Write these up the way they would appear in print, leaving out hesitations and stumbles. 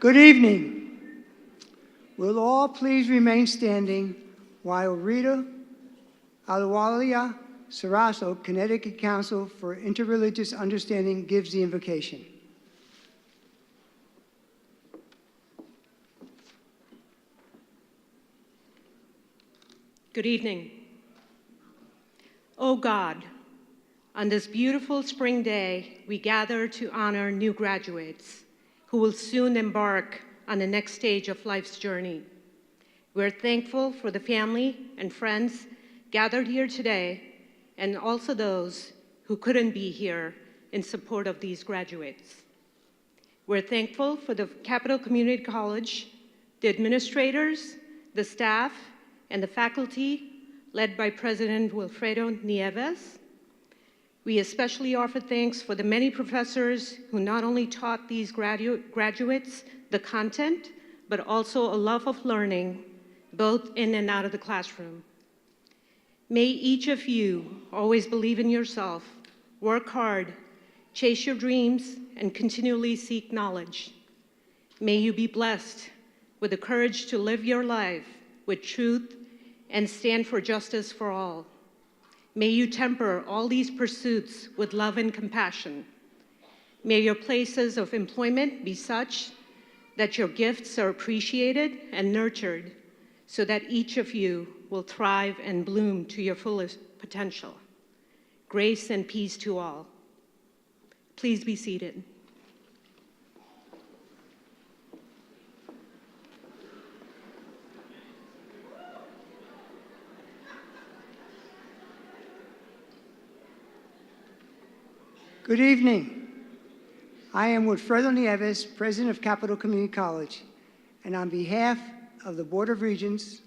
Good evening. Will all please remain standing while Rita Alawalia Saraso, Connecticut Council for Interreligious Understanding, gives the invocation. Good evening. Oh God, on this beautiful spring day, we gather to honor new graduates who will soon embark on the next stage of life's journey. We're thankful for the family and friends gathered here today, and also those who couldn't be here in support of these graduates. We're thankful for the Capital Community College, the administrators, the staff, and the faculty led by President Wilfredo Nieves. We especially offer thanks for the many professors who not only taught these graduates the content, but also a love of learning, both in and out of the classroom. May each of you always believe in yourself, work hard, chase your dreams, and continually seek knowledge. May you be blessed with the courage to live your life with truth and stand for justice for all. May you temper all these pursuits with love and compassion. May your places of employment be such that your gifts are appreciated and nurtured so that each of you will thrive and bloom to your fullest potential. Grace and peace to all. Please be seated. Good evening. I am Wilfredo Nieves, President of Capital Community College, and on behalf of the Board of Regents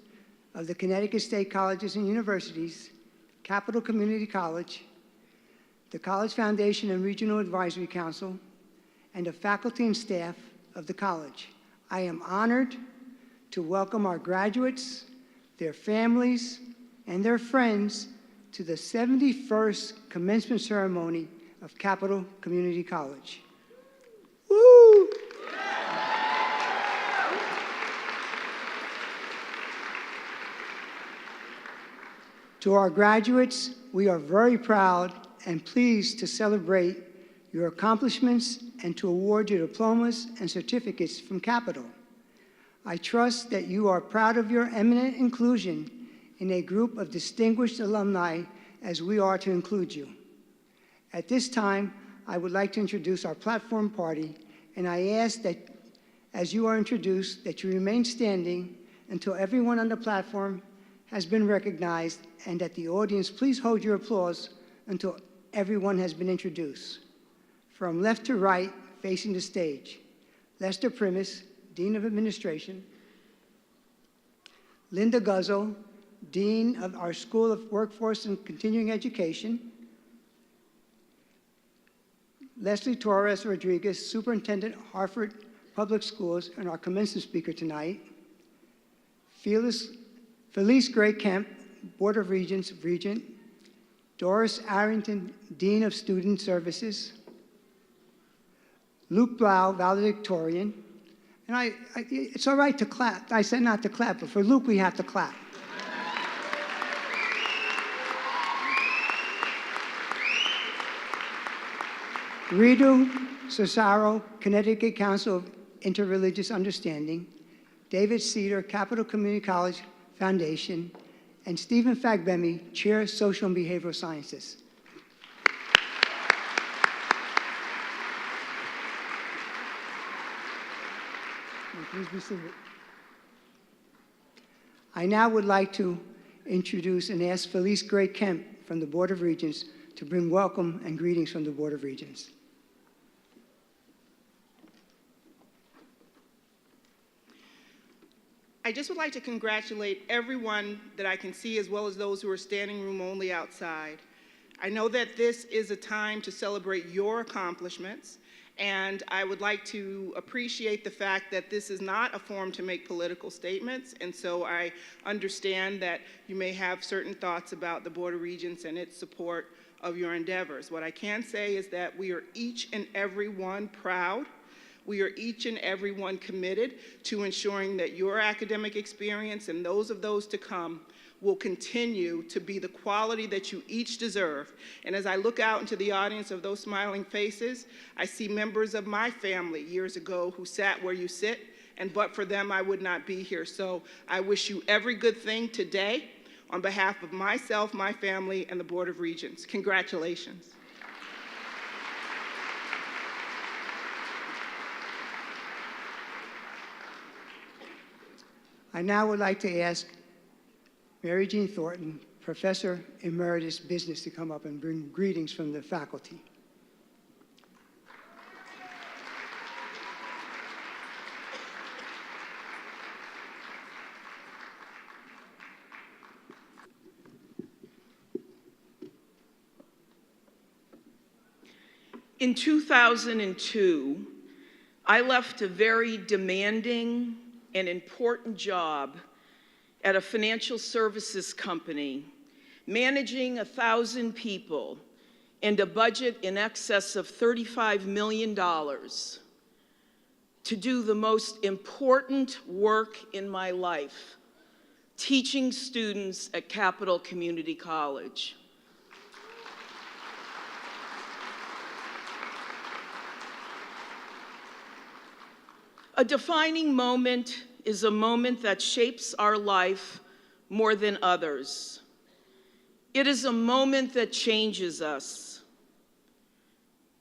of the Connecticut State Colleges and Universities, Capital Community College, the College Foundation and Regional Advisory Council, and the faculty and staff of the college, I am honored to welcome our graduates, their families, and their friends to the 71st commencement ceremony of Capital Community College. Woo! To our graduates, we are very proud and pleased to celebrate your accomplishments and to award your diplomas and certificates from Capital. I trust that you are proud of your eminent inclusion in a group of distinguished alumni as we are to include you. At this time, I would like to introduce our platform party, and I ask that, as you are introduced, that you remain standing until everyone on the platform has been recognized, and that the audience please hold your applause until everyone has been introduced. From left to right, facing the stage, Lester Primus, Dean of Administration, Linda Guzzo, Dean of our School of Workforce and Continuing Education, Leslie Torres Rodriguez, Superintendent, Hartford Public Schools, and our commencement speaker tonight. Felice Gray Kemp, Board of Regents, Regent. Doris Arrington, Dean of Student Services. Luke Blau, Valedictorian. And it's all right to clap. I said not to clap, but for Luke, we have to clap. Ritu Cesaro, Connecticut Council of Interreligious Understanding, David Cedar, Capital Community College Foundation, and Stephen Fagbemi, Chair, Social and Behavioral Sciences. Please be seated. I now would like to introduce and ask Felice Gray Kemp from the Board of Regents to bring welcome and greetings from the Board of Regents. I just would like to congratulate everyone that I can see, as well as those who are standing room only outside. I know that this is a time to celebrate your accomplishments, and I would like to appreciate the fact that this is not a forum to make political statements, and so I understand that you may have certain thoughts about the Board of Regents and its support of your endeavors. What I can say is that we are each and every one proud. We are each and every one committed to ensuring that your academic experience and those of those to come will continue to be the quality that you each deserve. And as I look out into the audience of those smiling faces, I see members of my family years ago who sat where you sit, and but for them, I would not be here. So I wish you every good thing today on behalf of myself, my family, and the Board of Regents. Congratulations. I now would like to ask Mary Jean Thornton, Professor Emeritus Business, to come up and bring greetings from the faculty. In 2002, I left a very demanding and important job at a financial services company, managing 1,000 people and a budget in excess of $35 million to do the most important work in my life, teaching students at Capital Community College. A defining moment is a moment that shapes our life more than others. It is a moment that changes us.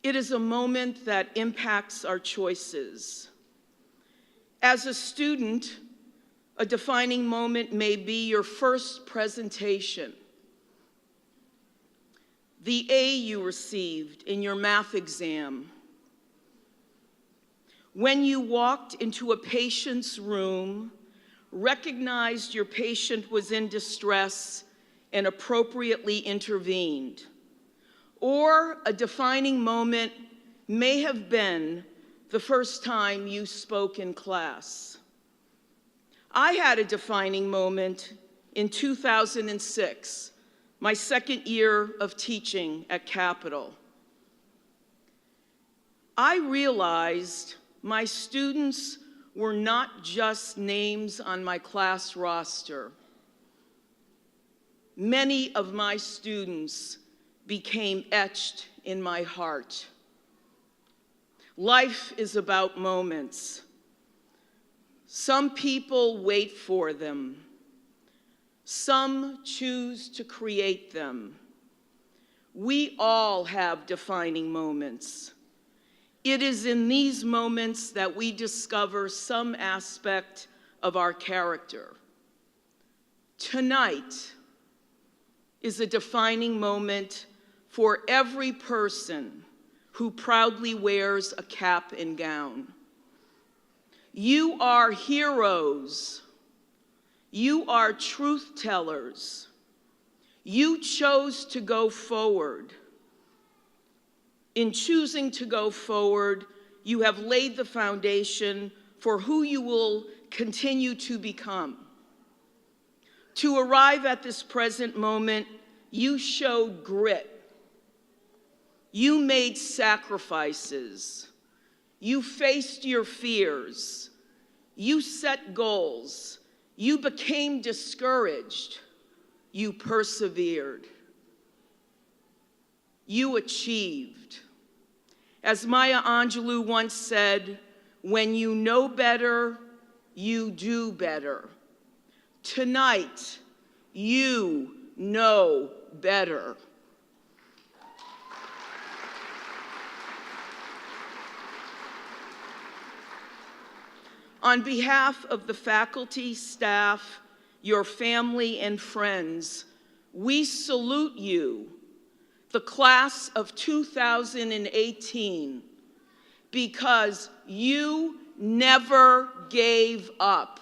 It is a moment that impacts our choices. As a student, a defining moment may be your first presentation, the A you received in your math exam, when you walked into a patient's room, recognized your patient was in distress, and appropriately intervened. Or a defining moment may have been the first time you spoke in class. I had a defining moment in 2006, my second year of teaching at Capital. I realized my students were not just names on my class roster. Many of my students became etched in my heart. Life is about moments. Some people wait for them. Some choose to create them. We all have defining moments. It is in these moments that we discover some aspect of our character. Tonight is a defining moment for every person who proudly wears a cap and gown. You are heroes. You are truth tellers. You chose to go forward. In choosing to go forward, you have laid the foundation for who you will continue to become. To arrive at this present moment, you showed grit. You made sacrifices. You faced your fears. You set goals. You became discouraged. You persevered. You achieved. As Maya Angelou once said, when you know better, you do better. Tonight, you know better. On behalf of the faculty, staff, your family, and friends, we salute you, the class of 2018, because you never gave up.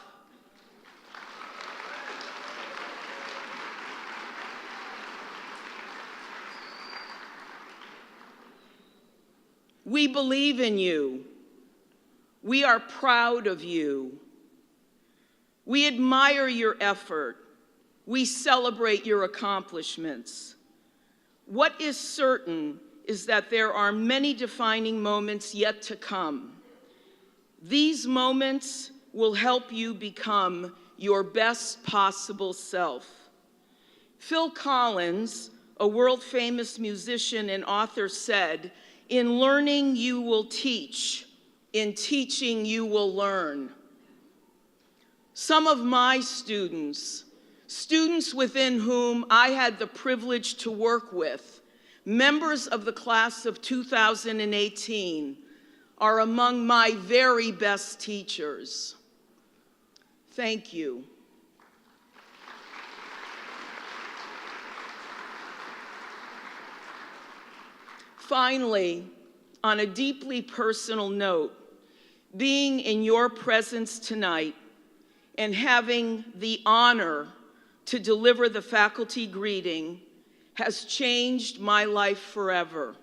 We believe in you. We are proud of you. We admire your effort. We celebrate your accomplishments. What is certain is that there are many defining moments yet to come, These moments will help you become your best possible self. Phil Collins, a world-famous musician and author, said, "In learning you will teach, in teaching you will learn." Some of my students within whom I had the privilege to work with, members of the class of 2018, are among my very best teachers. Thank you. Finally, on a deeply personal note, being in your presence tonight and having the honor to deliver the faculty greeting has changed my life forever.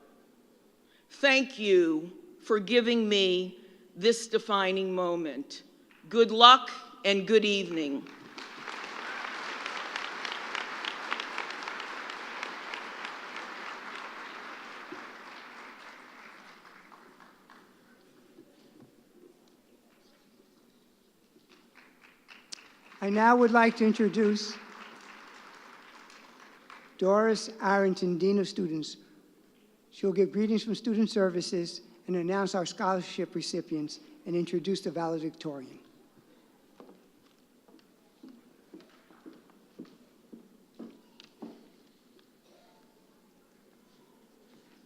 Thank you for giving me this defining moment. Good luck and good evening. I now would like to introduce Doris Arrington, Dean of Students. She'll give greetings from Student Services and announce our scholarship recipients and introduce the valedictorian.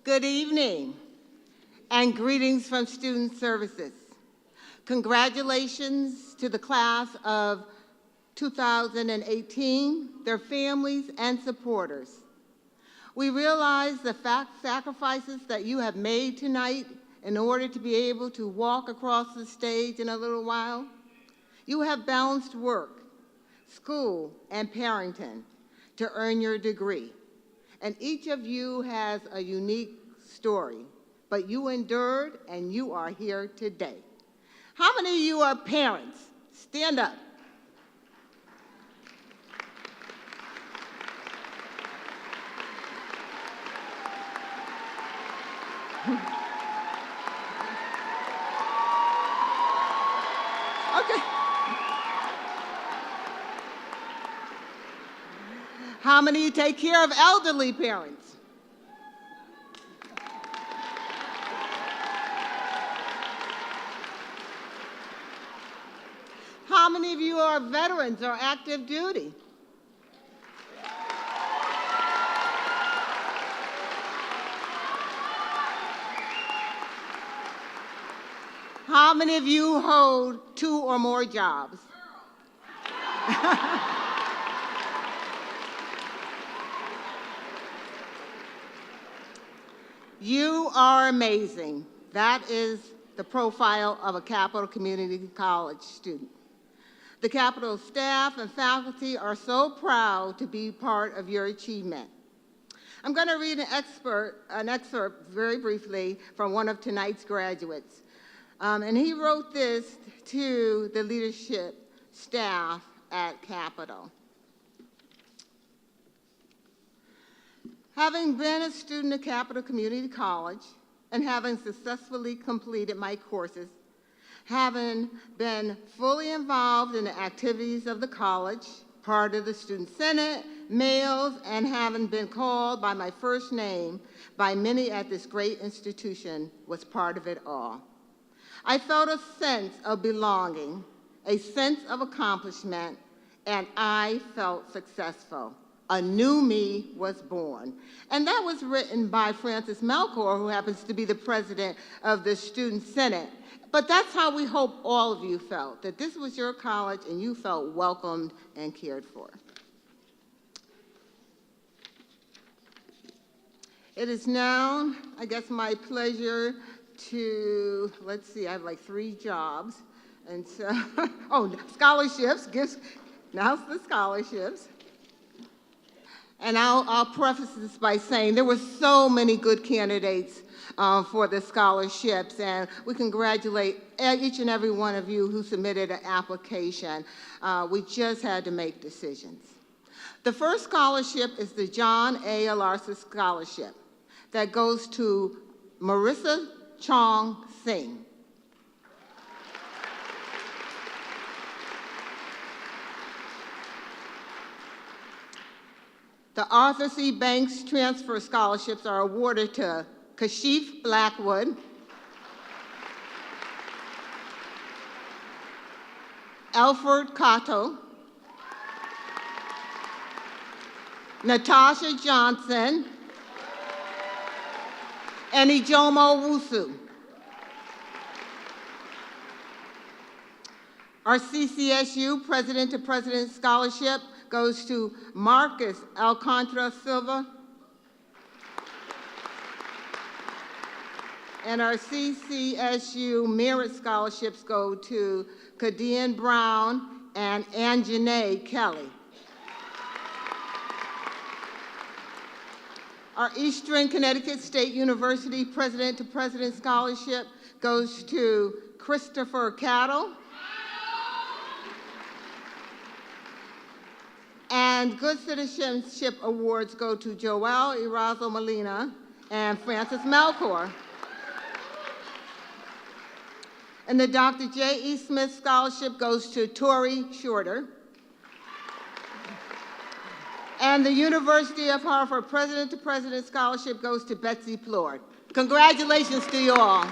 Good evening and greetings from Student Services. Congratulations to the class of 2018, their families and supporters. We realize the sacrifices that you have made tonight in order to be able to walk across the stage in a little while. You have balanced work, school, and parenting to earn your degree. And each of you has a unique story, but you endured and you are here today. How many of you are parents? Stand up. Okay. How many take care of elderly parents? How many of you are veterans or active duty? How many of you hold 2 or more jobs? You are amazing. That is the profile of a Capital Community College student. The Capital staff and faculty are so proud to be part of your achievement. I'm going to read an excerpt very briefly from one of tonight's graduates. And he wrote this to the leadership staff at Capital. Having been a student at Capital Community College and having successfully completed my courses, having been fully involved in the activities of the college, part of the Student Senate, mails, and having been called by my first name by many at this great institution was part of it all. I felt a sense of belonging, a sense of accomplishment, and I felt successful. A new me was born. And that was written by Francis Melchor, who happens to be the president of the Student Senate. But that's how we hope all of you felt, that this was your college and you felt welcomed and cared for. It is now, I guess, my pleasure to, let's see, I have like 3 jobs. And so, oh, scholarships, now it's the scholarships. And I'll preface this by saying there were so many good candidates for the scholarships, and we congratulate each and every one of you who submitted an application. We just had to make decisions. The first scholarship is the John A. Alarsa Scholarship that goes to Marissa Chong Singh. The Arthur C. Banks Transfer Scholarships are awarded to Kashif Blackwood, Alfred Cotto, Natasha Johnson, and Ijomo Wusu. Our CCSU President-to-President Scholarship goes to Marcus Alcantara Silva. And our CCSU Merit Scholarships go to Kadian Brown and Anjanae Kelly. Our Eastern Connecticut State University President-to-President Scholarship goes to Christopher Cattle. And Good Citizenship Awards go to Joel Erazo Molina and Francis Melchor. And the Dr. J.E. Smith Scholarship goes to Tori Shorter. And the University of Hartford President-to-President Scholarship goes to Betsy Plord. Congratulations to you all.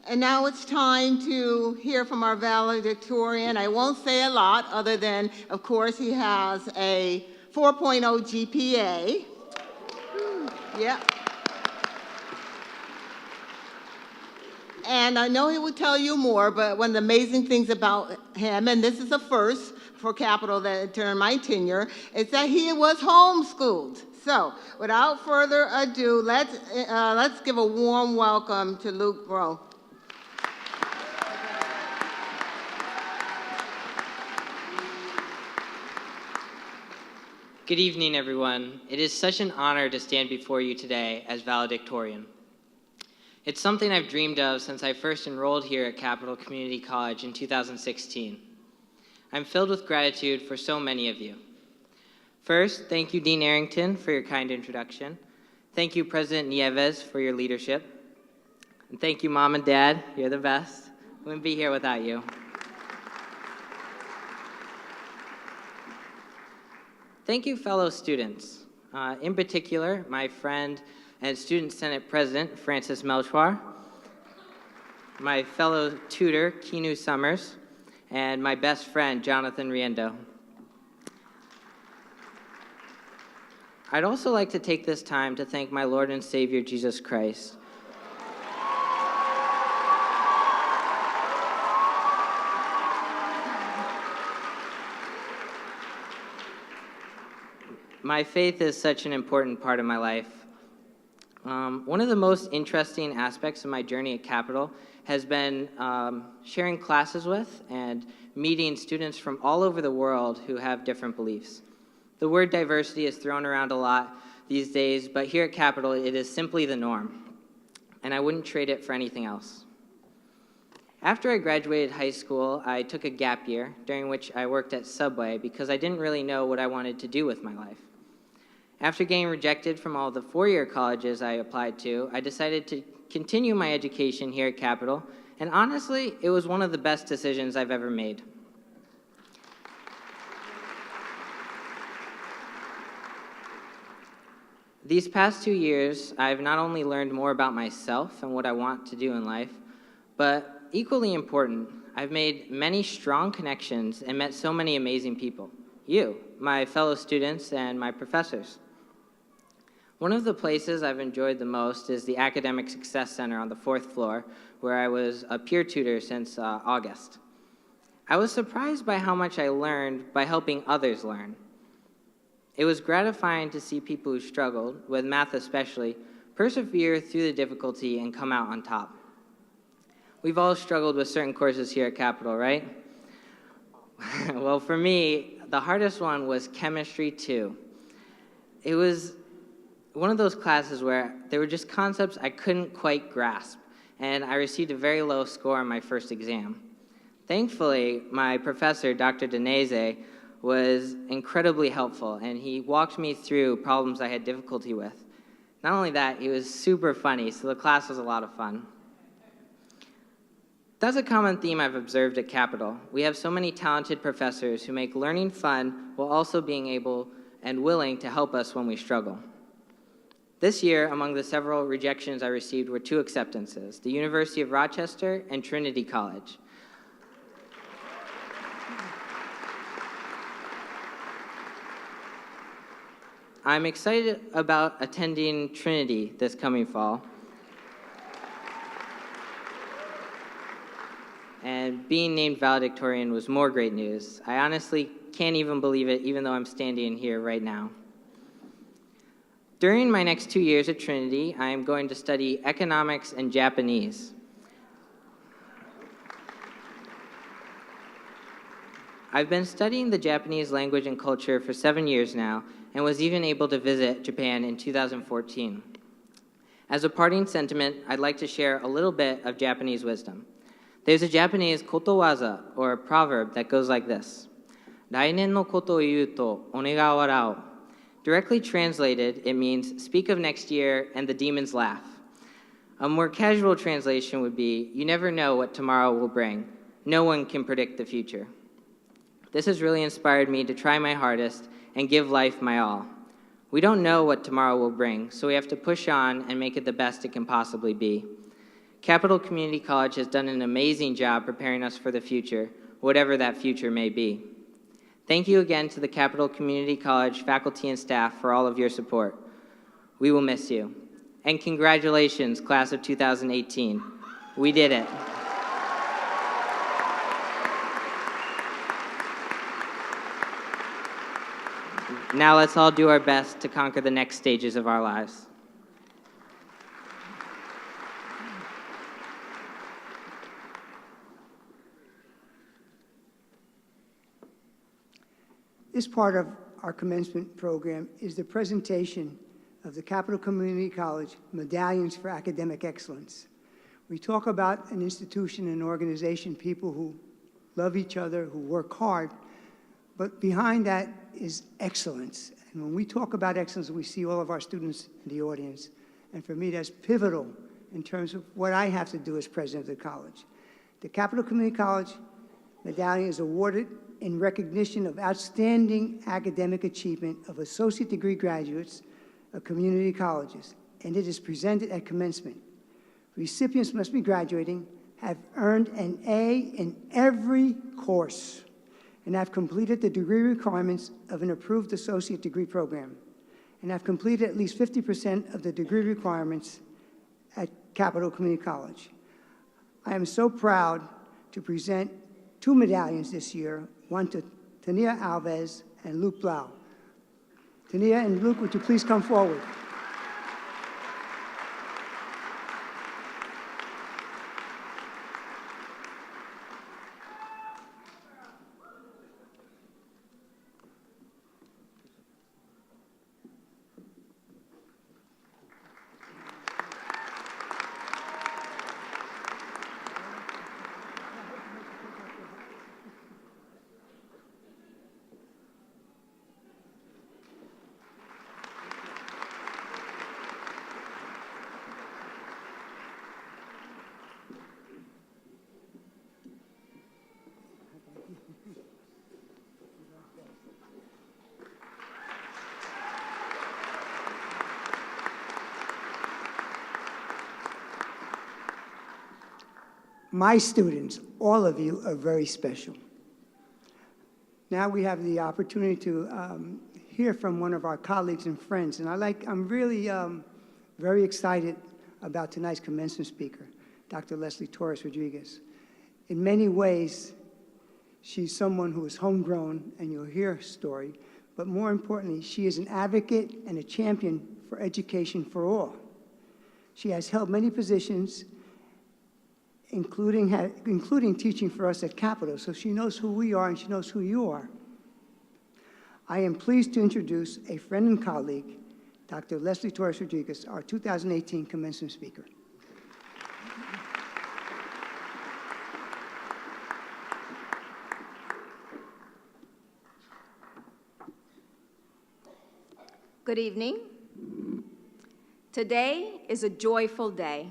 And now it's time to hear from our valedictorian. I won't say a lot other than, of course, he has a 4.0 GPA. Yeah. And I know he will tell you more, but one of the amazing things about him, and this is a first for Capital that during my tenure, is that he was homeschooled. So, without further ado, let's give a warm welcome to Luke Bro. Good evening, everyone. It is such an honor to stand before you today as valedictorian. It's something I've dreamed of since I first enrolled here at Capital Community College in 2016. I'm filled with gratitude for so many of you. First, thank you, Dean Arrington, for your kind introduction. Thank you, President Nieves, for your leadership. And thank you, Mom and Dad. You're the best. Wouldn't be here without you. Thank you, fellow students. In particular, my friend and Student Senate President, Francis Melchor, my fellow tutor, Kinu Summers, and my best friend, Jonathan Riendo. I'd also like to take this time to thank my Lord and Savior, Jesus Christ. My faith is such an important part of my life. One of the most interesting aspects of my journey at Capital has been sharing classes with and meeting students from all over the world who have different beliefs. The word diversity is thrown around a lot these days, but here at Capital, it is simply the norm, and I wouldn't trade it for anything else. After I graduated high school, I took a gap year, during which I worked at Subway because I didn't really know what I wanted to do with my life. After getting rejected from all the four-year colleges I applied to, I decided to continue my education here at Capital, and honestly, it was one of the best decisions I've ever made. These past 2 years, I've not only learned more about myself and what I want to do in life, but equally important, I've made many strong connections and met so many amazing people. You, my fellow students, and my professors. One of the places I've enjoyed the most is the Academic Success Center on the 4th floor, where I was a peer tutor since August. I was surprised by how much I learned by helping others learn. It was gratifying to see people who struggled, with math especially, persevere through the difficulty and come out on top. We've all struggled with certain courses here at Capital, right? Well, for me, the hardest one was Chemistry 2. It was one of those classes where there were just concepts I couldn't quite grasp, and I received a very low score on my first exam. Thankfully, my professor, Dr. Denese, was incredibly helpful, and he walked me through problems I had difficulty with. Not only that, he was super funny, so the class was a lot of fun. That's a common theme I've observed at Capital. We have so many talented professors who make learning fun while also being able and willing to help us when we struggle. This year, among the several rejections I received were 2 acceptances, the University of Rochester and Trinity College. I'm excited about attending Trinity this coming fall. And being named valedictorian was more great news. I honestly can't even believe it, even though I'm standing here right now. During my next 2 years at Trinity, I am going to study economics and Japanese. I've been studying the Japanese language and culture for 7 years now, and was even able to visit Japan in 2014. As a parting sentiment, I'd like to share a little bit of Japanese wisdom. There's a Japanese kotowaza, or a proverb, that goes like this: "Rainen no koto o iu to one ga warao." Directly translated, it means, speak of next year and the demons laugh. A more casual translation would be, you never know what tomorrow will bring. No one can predict the future. This has really inspired me to try my hardest and give life my all. We don't know what tomorrow will bring, so we have to push on and make it the best it can possibly be. Capital Community College has done an amazing job preparing us for the future, whatever that future may be. Thank you again to the Capital Community College faculty and staff for all of your support. We will miss you. And congratulations, class of 2018. We did it. Now let's all do our best to conquer the next stages of our lives. This part of our commencement program is the presentation of the Capital Community College Medallions for Academic Excellence. We talk about an institution, an organization, people who love each other, who work hard, but behind that is excellence. And when we talk about excellence, we see all of our students in the audience. And for me, that's pivotal in terms of what I have to do as president of the college. The Capital Community College Medallion is awarded in recognition of outstanding academic achievement of associate degree graduates of community colleges, and it is presented at commencement. Recipients must be graduating, have earned an A in every course, and have completed the degree requirements of an approved associate degree program, and have completed at least 50% of the degree requirements at Capital Community College. I am so proud to present 2 medallions this year, one to Tania Alves and Luke Blau. Tania and Luke, would you please come forward? My students, all of you, are very special. Now we have the opportunity to hear from one of our colleagues and friends, and I'm really very excited about tonight's commencement speaker, Dr. Leslie Torres Rodriguez. In many ways, she's someone who is homegrown, and you'll hear her story, but more importantly, she is an advocate and a champion for education for all. She has held many positions, including teaching for us at Capital, so she knows who we are and she knows who you are. I am pleased to introduce a friend and colleague, Dr. Leslie Torres Rodriguez, our 2018 commencement speaker. Good evening. Today is a joyful day.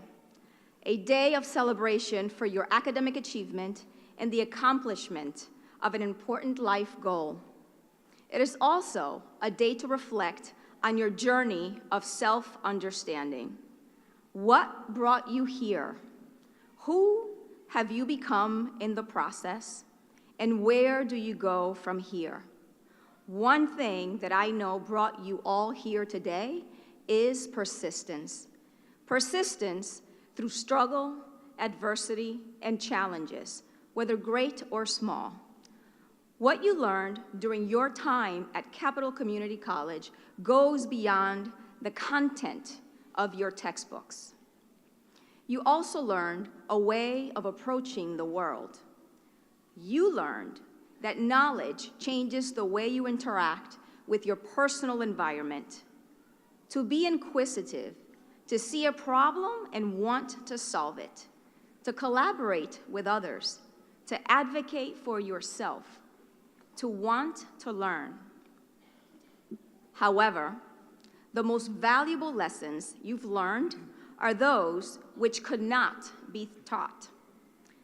a day of celebration for your academic achievement and the accomplishment of an important life goal. It is also a day to reflect on your journey of self-understanding. What brought you here? Who have you become in the process? And where do you go from here? One thing that I know brought you all here today is persistence. Persistence through struggle, adversity, and challenges, whether great or small. What you learned during your time at Capital Community College goes beyond the content of your textbooks. You also learned a way of approaching the world. You learned that knowledge changes the way you interact with your personal environment. To be inquisitive, to see a problem and want to solve it, to collaborate with others, to advocate for yourself, to want to learn. However, the most valuable lessons you've learned are those which could not be taught.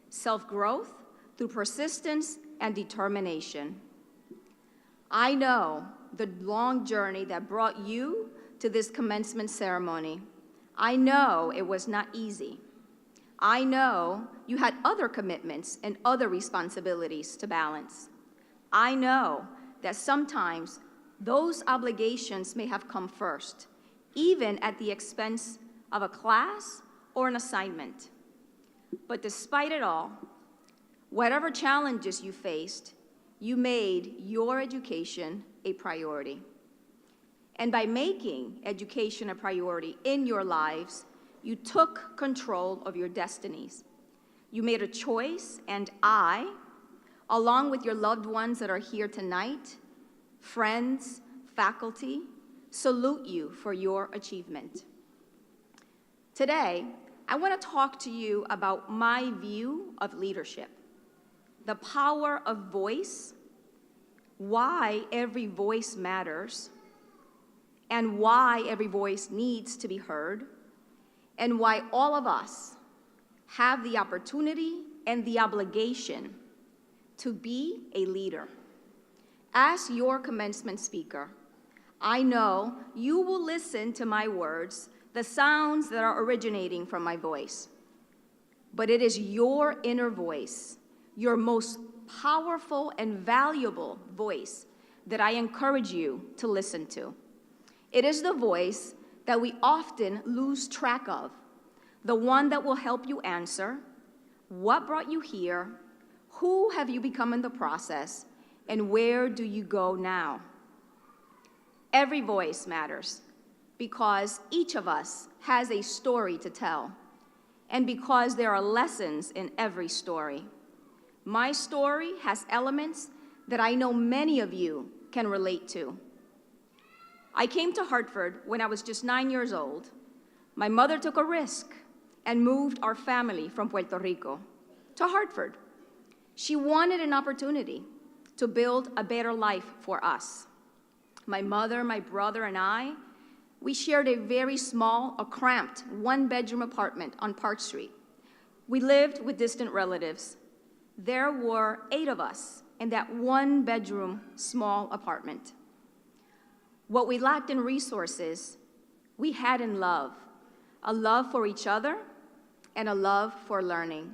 Self-growth through persistence and determination. I know the long journey that brought you to this commencement ceremony. I know it was not easy. I know you had other commitments and other responsibilities to balance. I know that sometimes those obligations may have come first, even at the expense of a class or an assignment. But despite it all, whatever challenges you faced, you made your education a priority. And by making education a priority in your lives, you took control of your destinies. You made a choice, and I, along with your loved ones that are here tonight, friends, faculty, salute you for your achievement. Today, I want to talk to you about my view of leadership, the power of voice, why every voice matters, and why every voice needs to be heard, and why all of us have the opportunity and the obligation to be a leader. As your commencement speaker, I know you will listen to my words, the sounds that are originating from my voice. But it is your inner voice, your most powerful and valuable voice, that I encourage you to listen to. It is the voice that we often lose track of, the one that will help you answer, what brought you here, who have you become in the process, and where do you go now? Every voice matters because each of us has a story to tell, and because there are lessons in every story. My story has elements that I know many of you can relate to. I came to Hartford when I was just 9 years old. My mother took a risk and moved our family from Puerto Rico to Hartford. She wanted an opportunity to build a better life for us. My mother, my brother, and I, we shared a very small, cramped, one-bedroom apartment on Park Street. We lived with distant relatives. There were 8 of us in that one-bedroom, small apartment. What we lacked in resources, we had in love, a love for each other and a love for learning.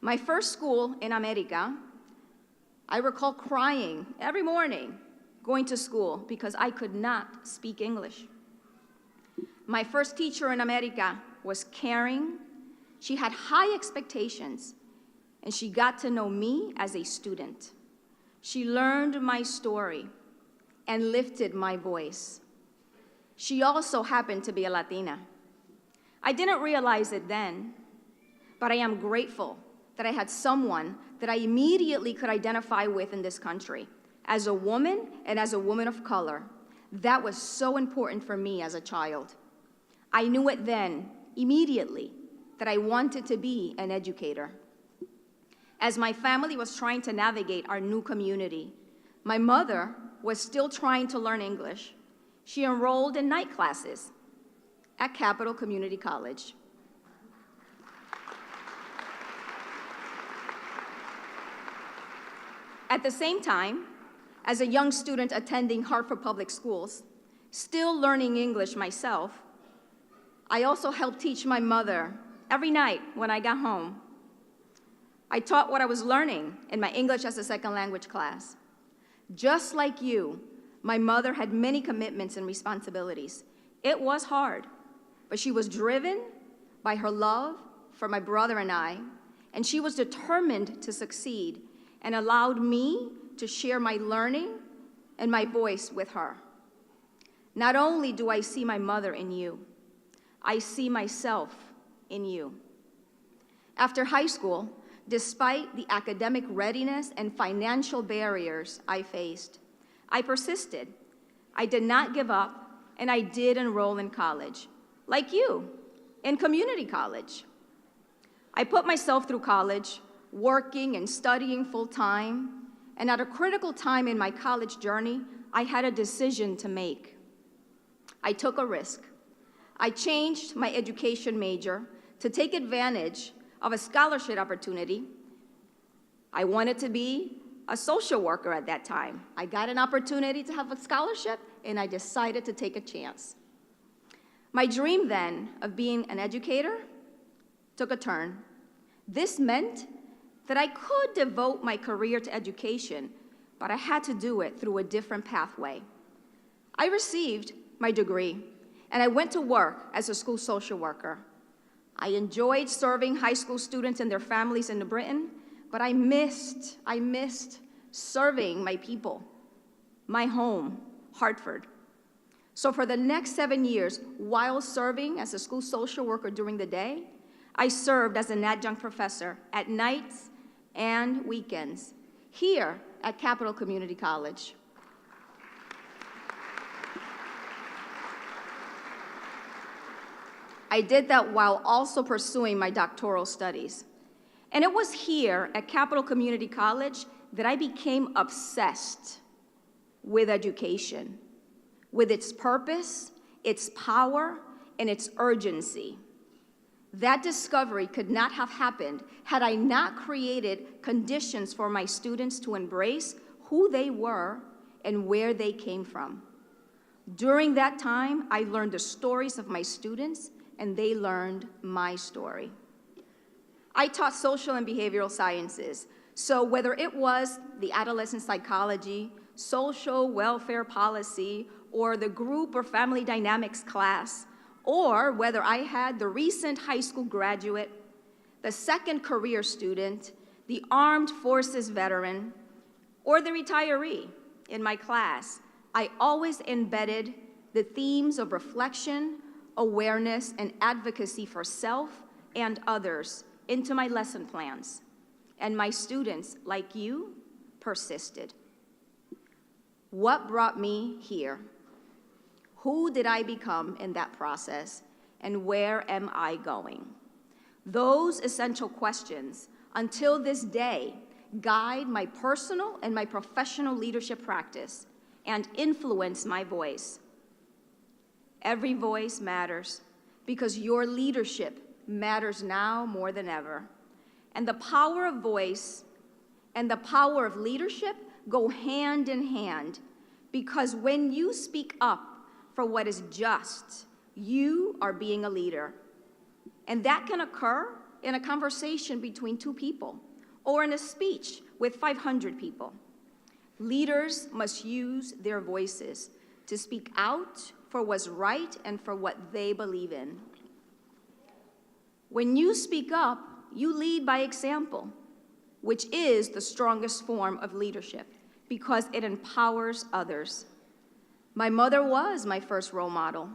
My first school in America, I recall crying every morning going to school because I could not speak English. My first teacher in America was caring. She had high expectations, and she got to know me as a student. She learned my story and lifted my voice. She also happened to be a Latina. I didn't realize it then, but I am grateful that I had someone that I immediately could identify with in this country. As a woman and as a woman of color, that was so important for me as a child. I knew it then, immediately, that I wanted to be an educator. As my family was trying to navigate our new community, my mother was still trying to learn English. She enrolled in night classes at Capital Community College. At the same time, as a young student attending Hartford Public Schools, still learning English myself, I also helped teach my mother every night when I got home. I taught what I was learning in my English as a second language class. Just like you, my mother had many commitments and responsibilities. It was hard, but she was driven by her love for my brother and she was determined to succeed and allowed me to share my learning and my voice with her. Not only do I see my mother in you, I see myself in you. After high school, despite the academic readiness and financial barriers I faced, I persisted. I did not give up, and I did enroll in college, like you, in community college. I put myself through college, working and studying full-time, and at a critical time in my college journey, I had a decision to make. I took a risk. I changed my education major to take advantage of a scholarship opportunity. I wanted to be a social worker at that time. I got an opportunity to have a scholarship, and I decided to take a chance. My dream then of being an educator took a turn. This meant that I could devote my career to education, but I had to do it through a different pathway. I received my degree, and I went to work as a school social worker. I enjoyed serving high school students and their families in Britain, but I missed serving my people, my home, Hartford. So for the next 7 years, while serving as a school social worker during the day, I served as an adjunct professor at nights and weekends here at Capital Community College. I did that while also pursuing my doctoral studies. And it was here at Capital Community College that I became obsessed with education, with its purpose, its power, and its urgency. That discovery could not have happened had I not created conditions for my students to embrace who they were and where they came from. During that time, I learned the stories of my students, and they learned my story. I taught social and behavioral sciences, so whether it was the adolescent psychology, social welfare policy, or the group or family dynamics class, or whether I had the recent high school graduate, the second career student, the armed forces veteran, or the retiree in my class, I always embedded the themes of reflection, awareness, and advocacy for self and others into my lesson plans. And my students, like you, persisted. What brought me here? Who did I become in that process? And where am I going? Those essential questions, until this day, guide my personal and my professional leadership practice and influence my voice. Every voice matters because your leadership matters now more than ever. And the power of voice and the power of leadership go hand in hand, because when you speak up for what is just, you are being a leader. And that can occur in a conversation between two people or in a speech with 500 people. Leaders must use their voices to speak out for what's right and for what they believe in. When you speak up, you lead by example, which is the strongest form of leadership because it empowers others. My mother was my first role model.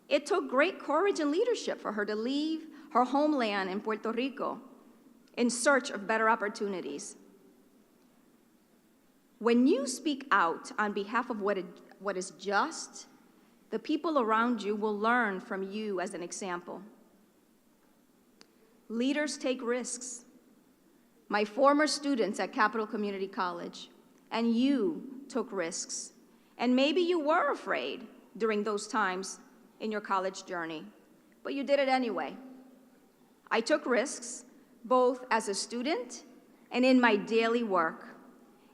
It took great courage and leadership for her to leave her homeland in Puerto Rico in search of better opportunities. When you speak out on behalf of what is just, the people around you will learn from you as an example. Leaders take risks. My former students at Capital Community College and you took risks. And maybe you were afraid during those times in your college journey, but you did it anyway. I took risks both as a student and in my daily work.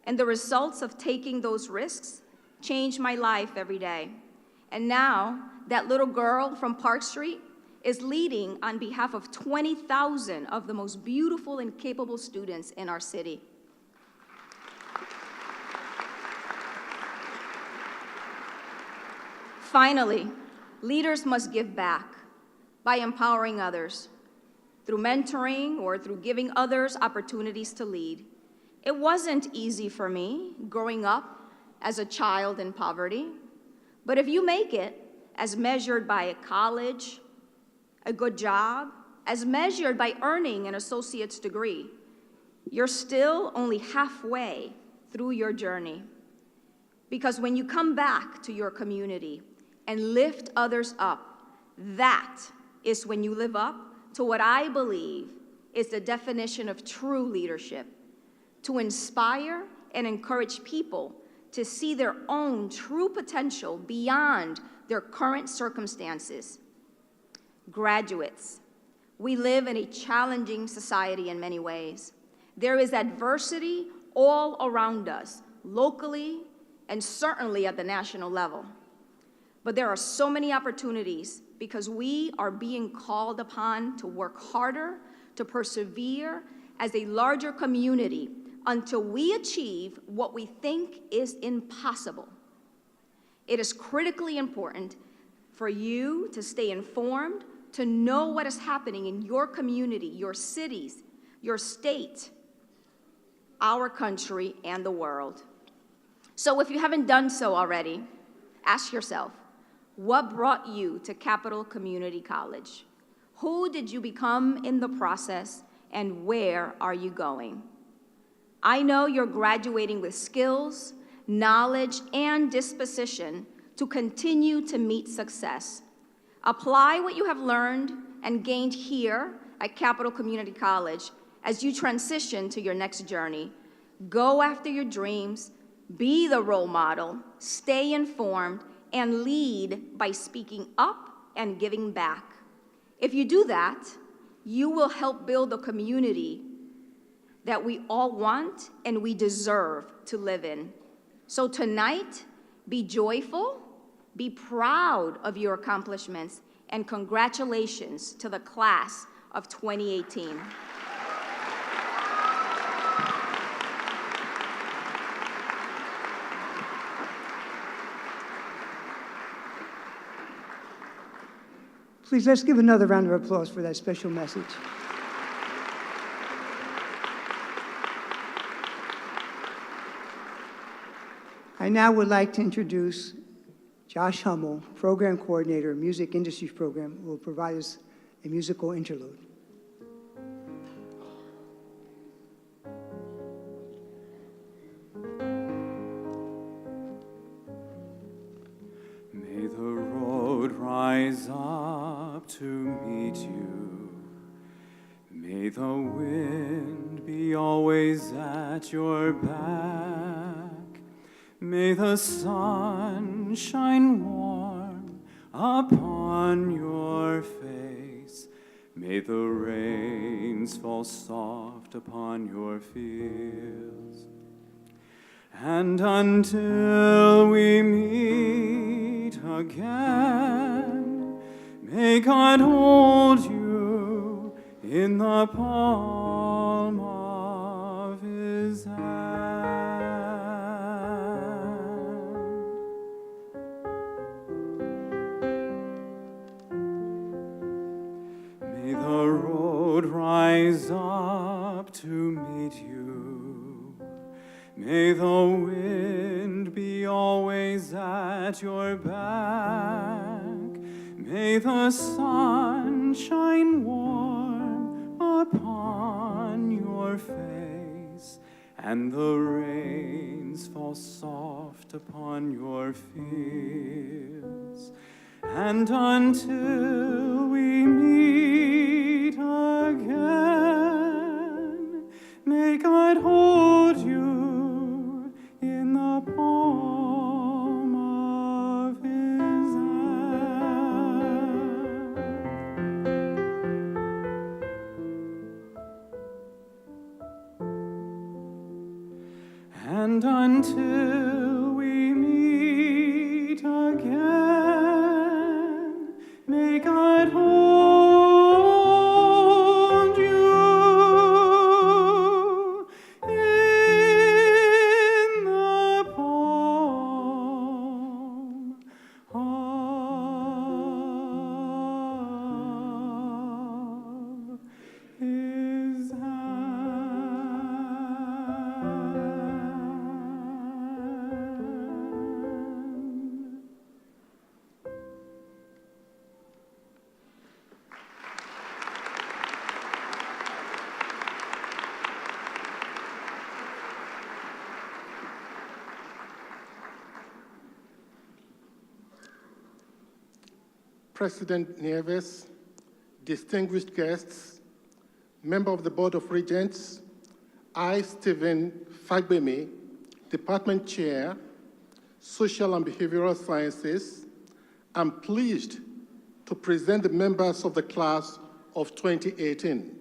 And the results of taking those risks changed my life every day. And now, that little girl from Park Street is leading on behalf of 20,000 of the most beautiful and capable students in our city. Finally, leaders must give back by empowering others through mentoring or through giving others opportunities to lead. It wasn't easy for me growing up as a child in poverty, but if you make it, as measured by a college, a good job, as measured by earning an associate's degree, you're still only halfway through your journey. Because when you come back to your community and lift others up, that is when you live up to what I believe is the definition of true leadership: to inspire and encourage people to see their own true potential beyond their current circumstances. Graduates, we live in a challenging society in many ways. There is adversity all around us, locally and certainly at the national level. But there are so many opportunities because we are being called upon to work harder, to persevere as a larger community until we achieve what we think is impossible. It is critically important for you to stay informed, to know what is happening in your community, your cities, your state, our country, and the world. So if you haven't done so already, ask yourself, what brought you to Capital Community College? Who did you become in the process, and where are you going? I know you're graduating with skills, knowledge, and disposition to continue to meet success. Apply what you have learned and gained here at Capital Community College as you transition to your next journey. Go after your dreams, be the role model, stay informed, and lead by speaking up and giving back. If you do that, you will help build a community that we all want and we deserve to live in. So tonight, be joyful, be proud of your accomplishments, and congratulations to the class of 2018. Please, let's give another round of applause for that special message. I now would like to introduce Josh Hummel, Program Coordinator, Music Industries Program, who will provide us a musical interlude. May the road rise up to meet you. May the wind be always at your back. May the sun shine warm upon your face. May the rains fall soft upon your fields. And until we meet again, may God hold you in the palm of his hand. May the road rise up to meet you. May the wind be always at your back. May the sun shine warm upon your face, and the rains fall soft upon your fields. And until we meet again, may God hold you in the palm of his hand. And until we meet again. May God hold you in the palm of his hand. President Nieves, distinguished guests, member of the Board of Regents, I, Stephen Fagbemi, Department Chair, Social and Behavioral Sciences, am pleased to present the members of the class of 2018.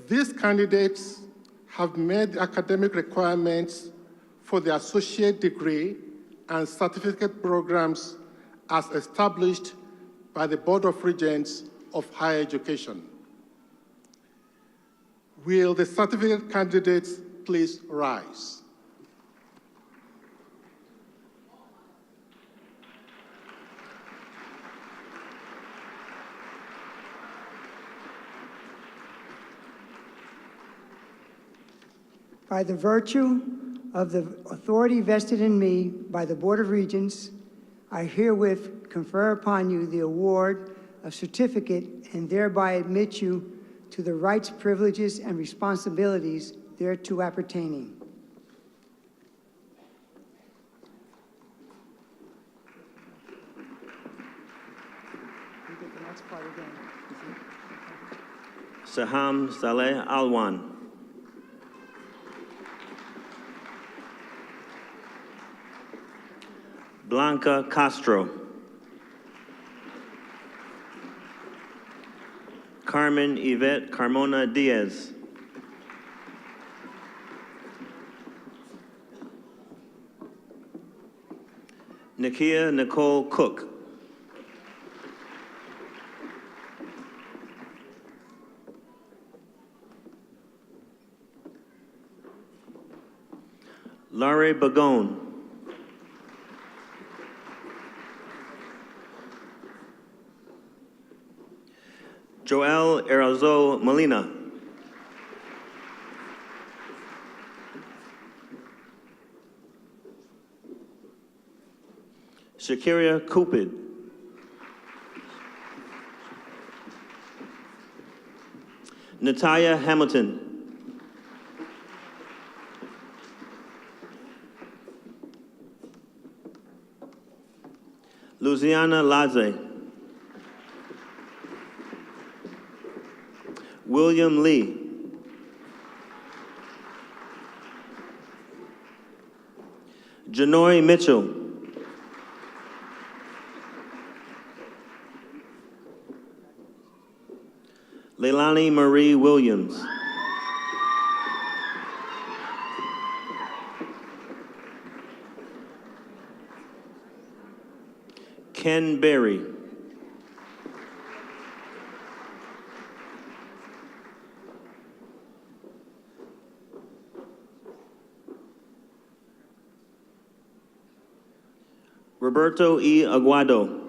These candidates have met the academic requirements for the associate degree and certificate programs as established by the Board of Regents of Higher Education. Will the certificate candidates please rise? By the virtue of the authority vested in me by the Board of Regents, I herewith confer upon you the award of certificate and thereby admit you to the rights, privileges, and responsibilities thereto appertaining. You get the next part again. Saham Saleh Alwan. Blanca Castro. Carmen Yvette Carmona Diaz. Nakia Nicole Cook. Laurie Bagone. Joel Erazo Molina. Shakiria Cupid. Natalia Hamilton. Luciana Laze. William Lee. Janoy Mitchell. Leilani Marie Williams. Ken Berry. Roberto E. Aguado.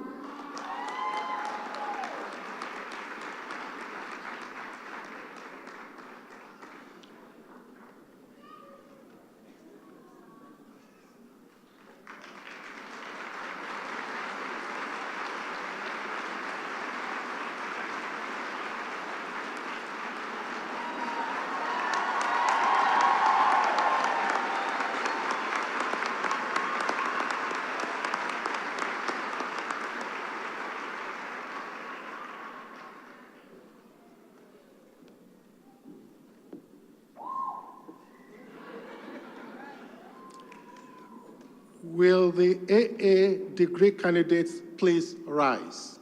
Will the AA degree candidates please rise?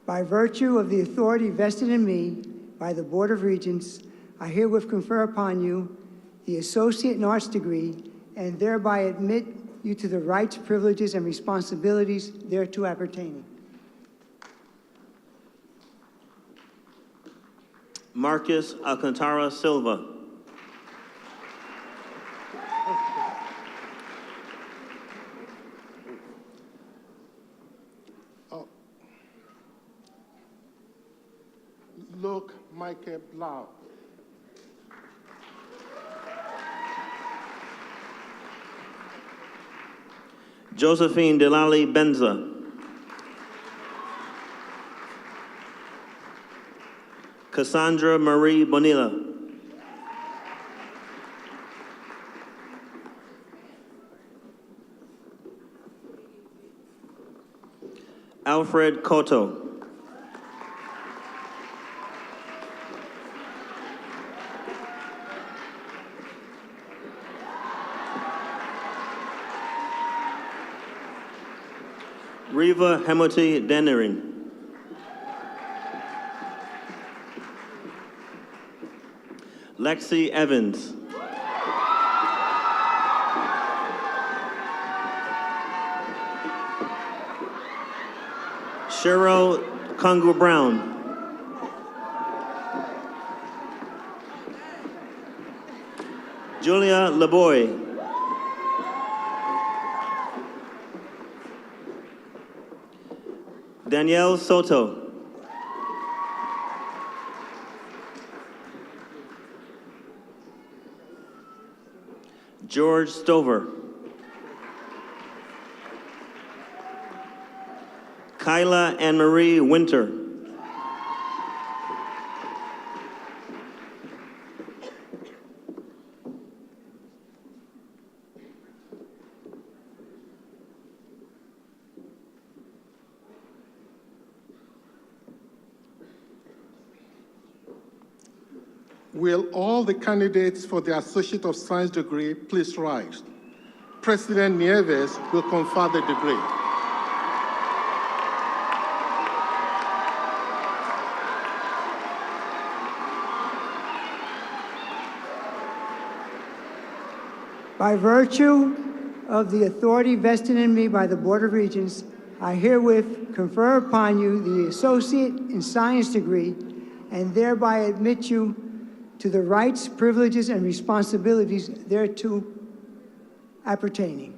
By virtue of the authority vested in me by the Board of Regents, I herewith confer upon you the Associate in Arts degree and thereby admit you to the rights, privileges, and responsibilities thereto appertaining. Marcus Alcantara Silva. Luke Michael Blau. Josephine Delali Benza. Cassandra Marie Bonilla. Alfred Cotto. Riva Hemoti Denerin. Lexi Evans. Cheryl Congo Brown. Julia LeBoy. Danielle Soto. George Stover. Kyla Anne-Marie Winter. Will all the candidates for the Associate of Science degree please rise? President Nieves will confer the degree. By virtue of the authority vested in me by the Board of Regents, I herewith confer upon you the Associate in Science degree and thereby admit you to the rights, privileges, and responsibilities thereto appertaining.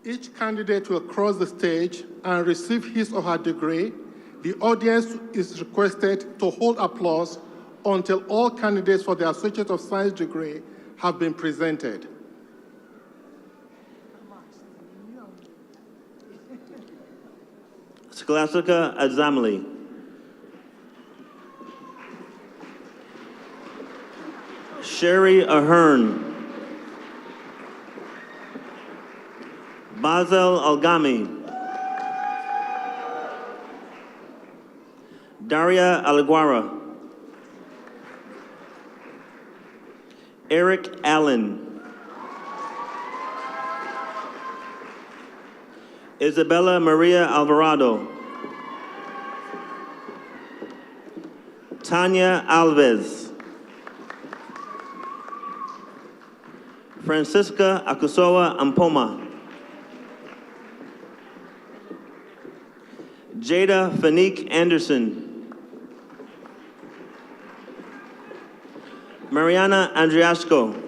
Each candidate will cross the stage and receive his or her degree. The audience is requested to hold applause until all candidates for the Associate of Science degree have been presented. Scholastica Azamli. Sherry Ahern. Basel Algami. Daria Alguara. Eric Allen. Isabella Maria Alvarado. Tanya Alves. Francisca Akusoa Ampoma. Jada Fanique Anderson. Mariana Andriasco.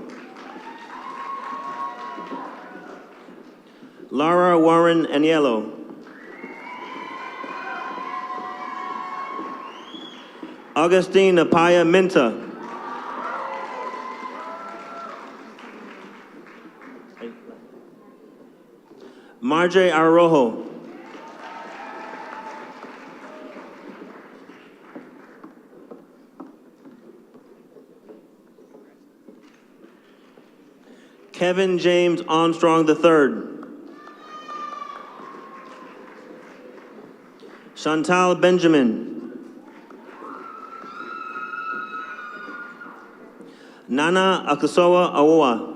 Laura Warren Aniello. Augustine Apaya Minta. Marjay Arrojo. Kevin James Armstrong III. Chantal Benjamin. Nana Akasoa Awoa.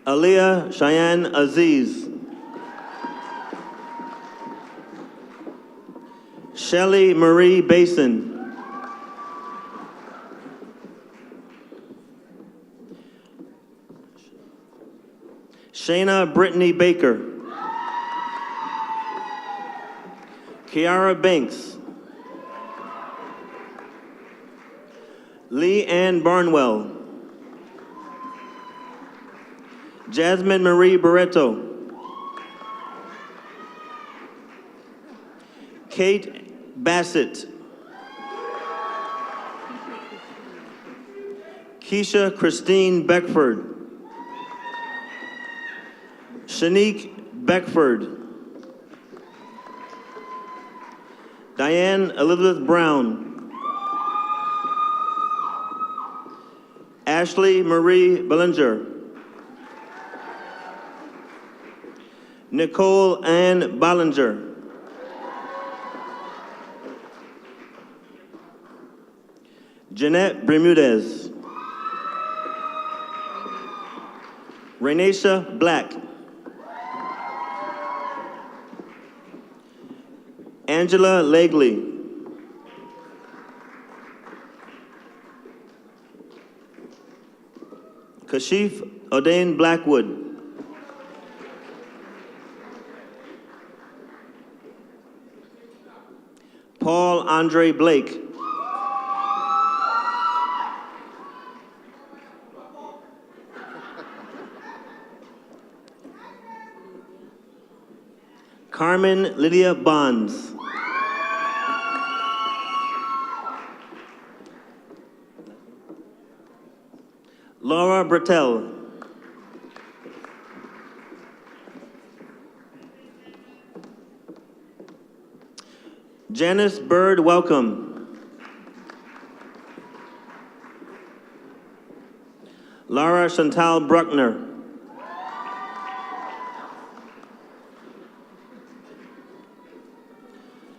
Aliyah Cheyenne Aziz. Shelly Marie Basin. Shayna Brittany Baker. Kiara Banks. Lee Ann Barnwell. Jasmine Marie Barreto. Kate Bassett. Keisha Christine Beckford. Shanique Beckford. Diane Elizabeth Brown. Ashley Marie Bellinger. Nicole Ann Bollinger. Jeanette Bermudez. Renisha Black. Angela Legley. Kashif Odain Blackwood. Paul Andre Blake. Carmen Lydia Bonds. Laura Bertel. Janice Bird Welcome. Laura Chantal Bruckner.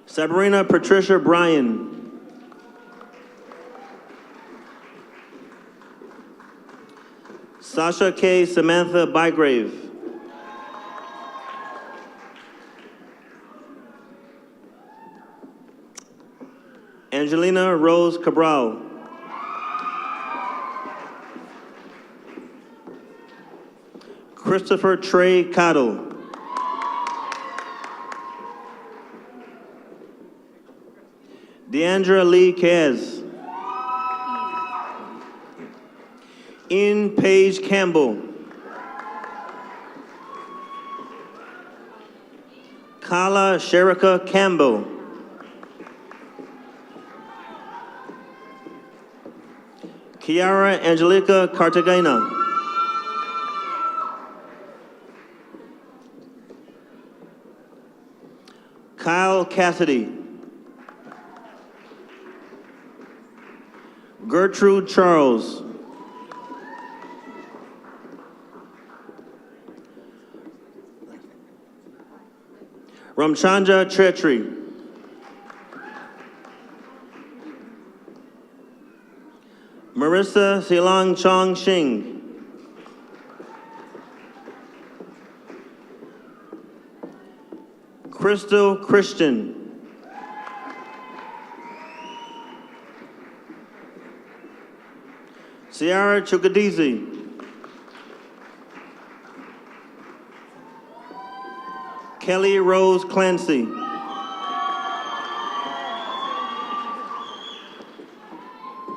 Sabrina Patricia Bryan. Sasha K. Samantha Bygrave. Angelina Rose Cabral. Christopher Trey Cottle. Deandra Lee Kaz. Ian Page Campbell. Kala Sherika Campbell. Kiara Angelica Cartagena. Kyle Cassidy. Gertrude Charles. Ramchandra Chetri. Marissa Silang Chong Shing. Crystal Christian. Ciara Chukadizi. Kelly Rose Clancy.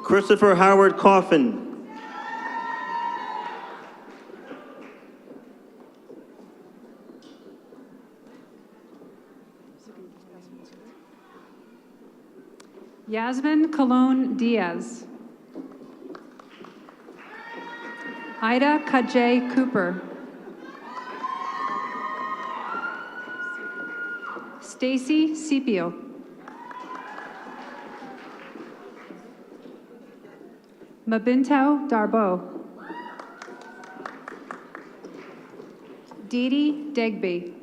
Christopher Howard Coffin. Yasmin Colon Diaz. Ida Kajay Cooper. Stacy Scipio. Mabinto Darbo. Dee Dee Degby.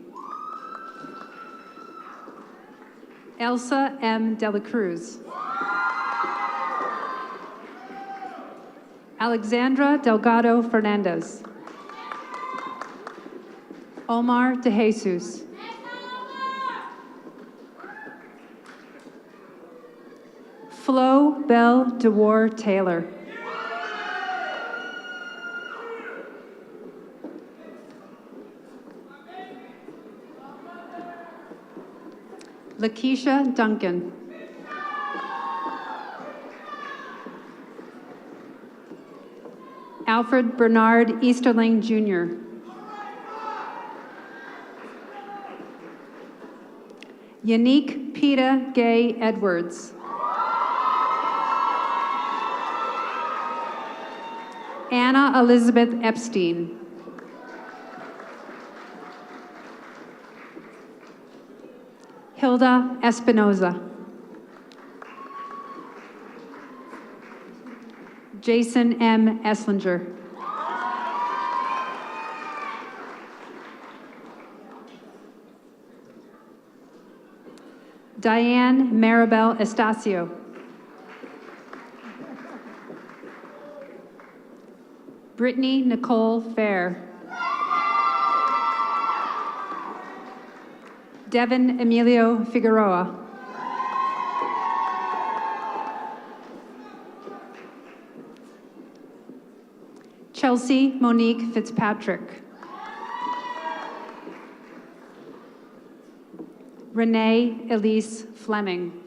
Elsa M. De La Cruz. Alexandra Delgado Fernandez. Omar De Jesus. Flo Bell DeWar Taylor. Lakeisha Duncan. Alfred Bernard Easterling, Jr. Yannick Peta Gay Edwards. Anna Elizabeth Epstein. Hilda Espinoza. Jason M. Esslinger. Diane Maribel Estacio. Brittany Nicole Fair. Devin Emilio Figueroa. Chelsea Monique Fitzpatrick. Renee Elise Fleming.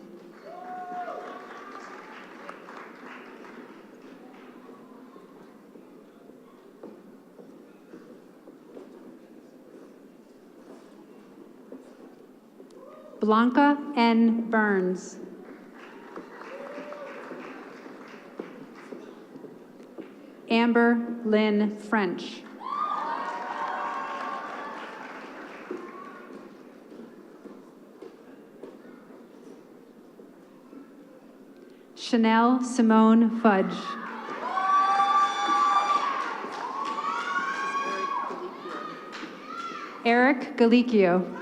Blanca N. Burns. Amber Lynn French. Chanel Simone Fudge. Eric Galicchio.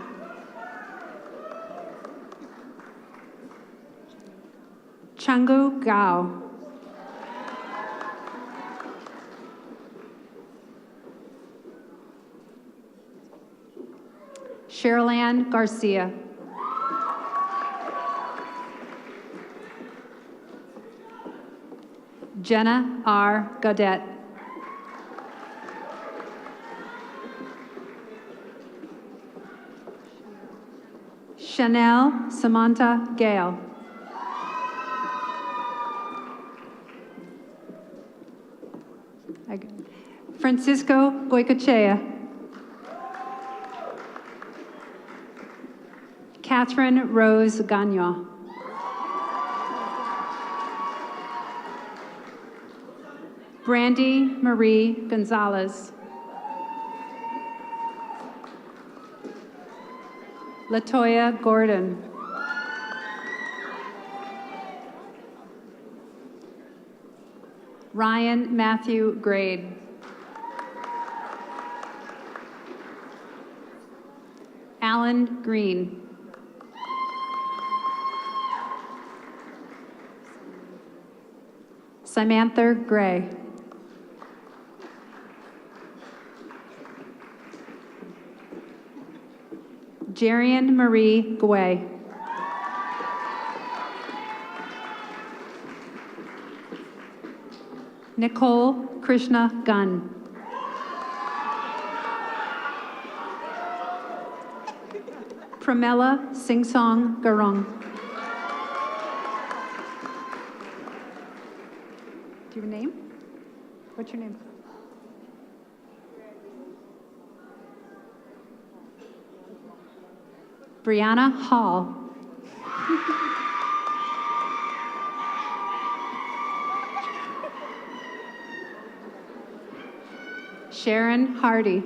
Changu Gao. Cheryl-Ann Garcia. Jenna R. Gaudette. Chanel Samantha Gale. Francisco Goicochea. Catherine Rose Gagnon. Brandy Marie Gonzalez. Latoya Gordon. Ryan Matthew Grade. Alan Green. Samantha Gray. Jerian Marie Guay. Nicole Krishna Gunn. Pramela Singsong Garung. Do you have a name? What's your name? Brianna Hall. Sharon Hardy.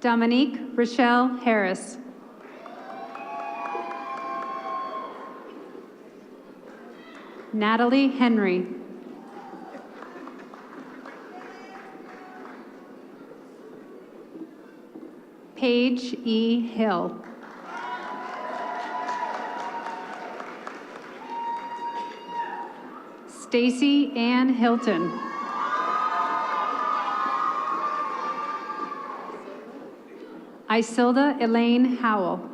Dominique Rochelle Harris. Natalie Henry. Paige E. Hill. Stacy Ann Hilton. Isilda Elaine Howell.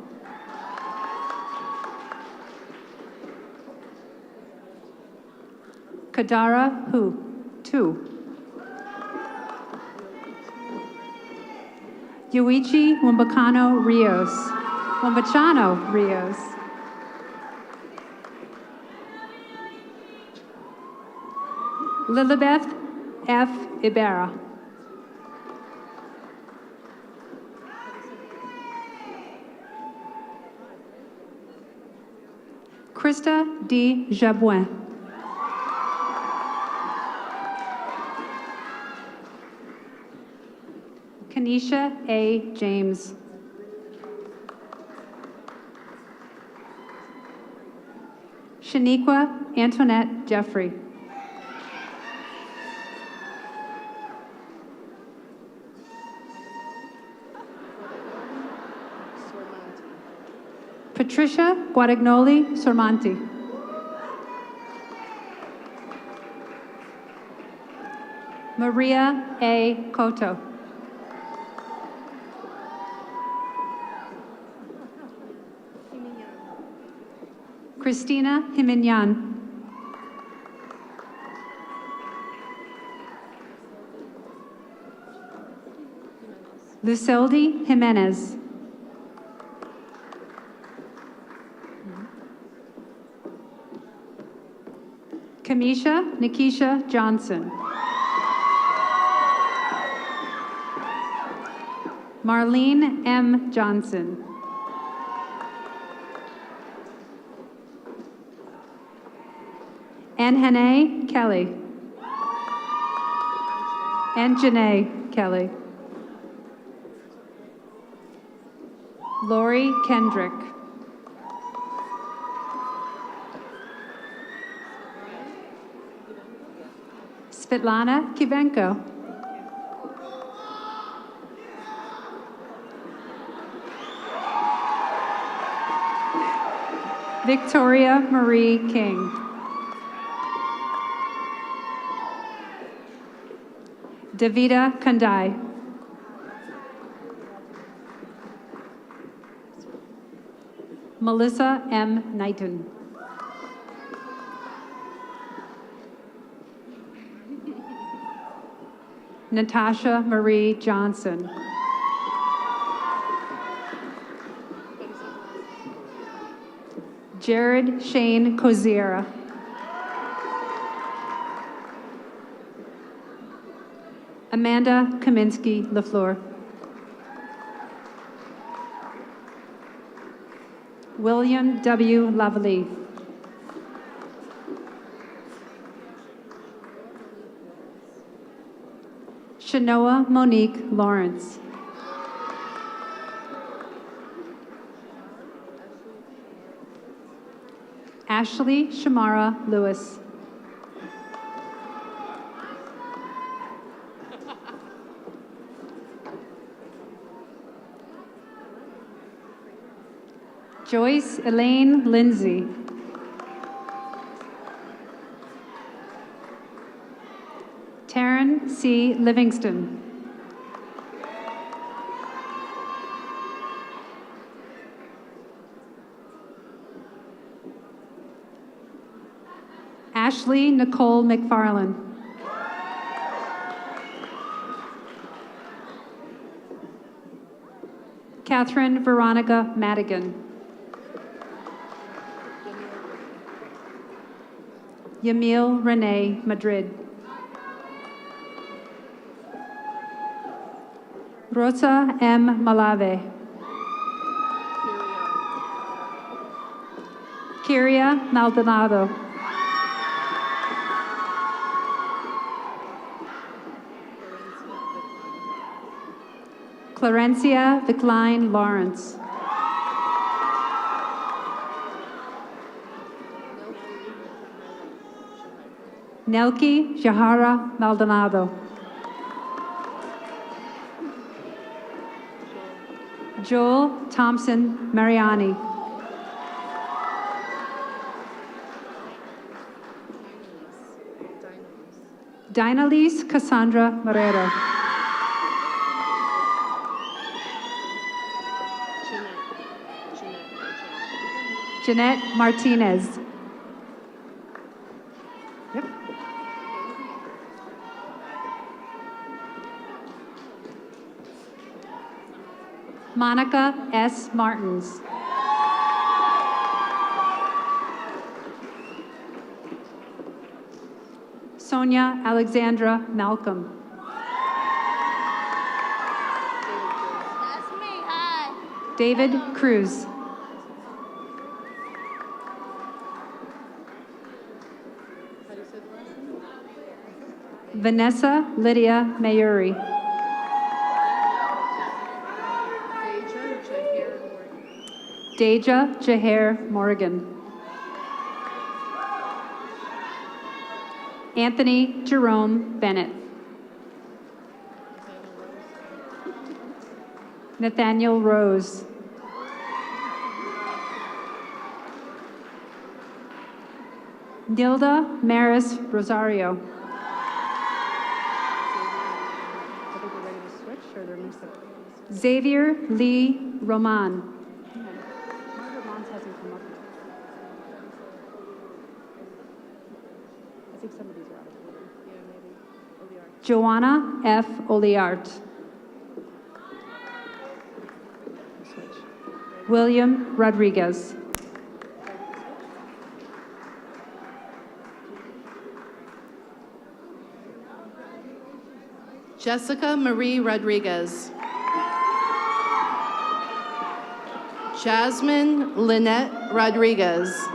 Kadara Hu, 2. Yuichi Wambachano Rios. Lilibeth F. Ibarra. Krista D. Jabouin. Kanisha A. James. Shaniqua Antoinette Jeffrey. Patricia Guadagnoli Sormanti. Maria A. Cotto. Christina Jimenyan. Lucilde Jimenez. Kamisha Nikisha Johnson. Marlene M. Johnson. Anhene Kelly. And Janae Kelly. Lori Kendrick. Svetlana Kivenko. Victoria Marie King. Davida Kandai. Melissa M. Knighton. Natasha Marie Johnson. Jared Shane Koziera. Amanda Kaminsky LaFleur. William W. Lavalley. Shanoa Monique Lawrence. Ashley Shamara Lewis. Joyce Elaine Lindsay. Taryn C. Livingston. Ashley Nicole McFarland. Catherine Veronica Madigan. Yamil Renee Madrid. Rosa M. Malave. Kyria Maldonado. Clarencia Vicline Lawrence. Nelki Jahara Maldonado. Joel Thompson Mariani. Dinalise Cassandra Marrero. Jeanette Martinez. Yep. Monica S. Martins. Sonia Alexandra Malcolm. That's me. Hi. David Cruz. Vanessa Lydia Mayuri. Deja Jaher Morgan. Anthony Jerome Bennett. Nathaniel Rose. Nilda Maris Rosario. Xavier Lee Roman. Joanna F. Oliart. William Rodriguez. Jessica Marie Rodriguez. Jasmine Lynette Rodriguez.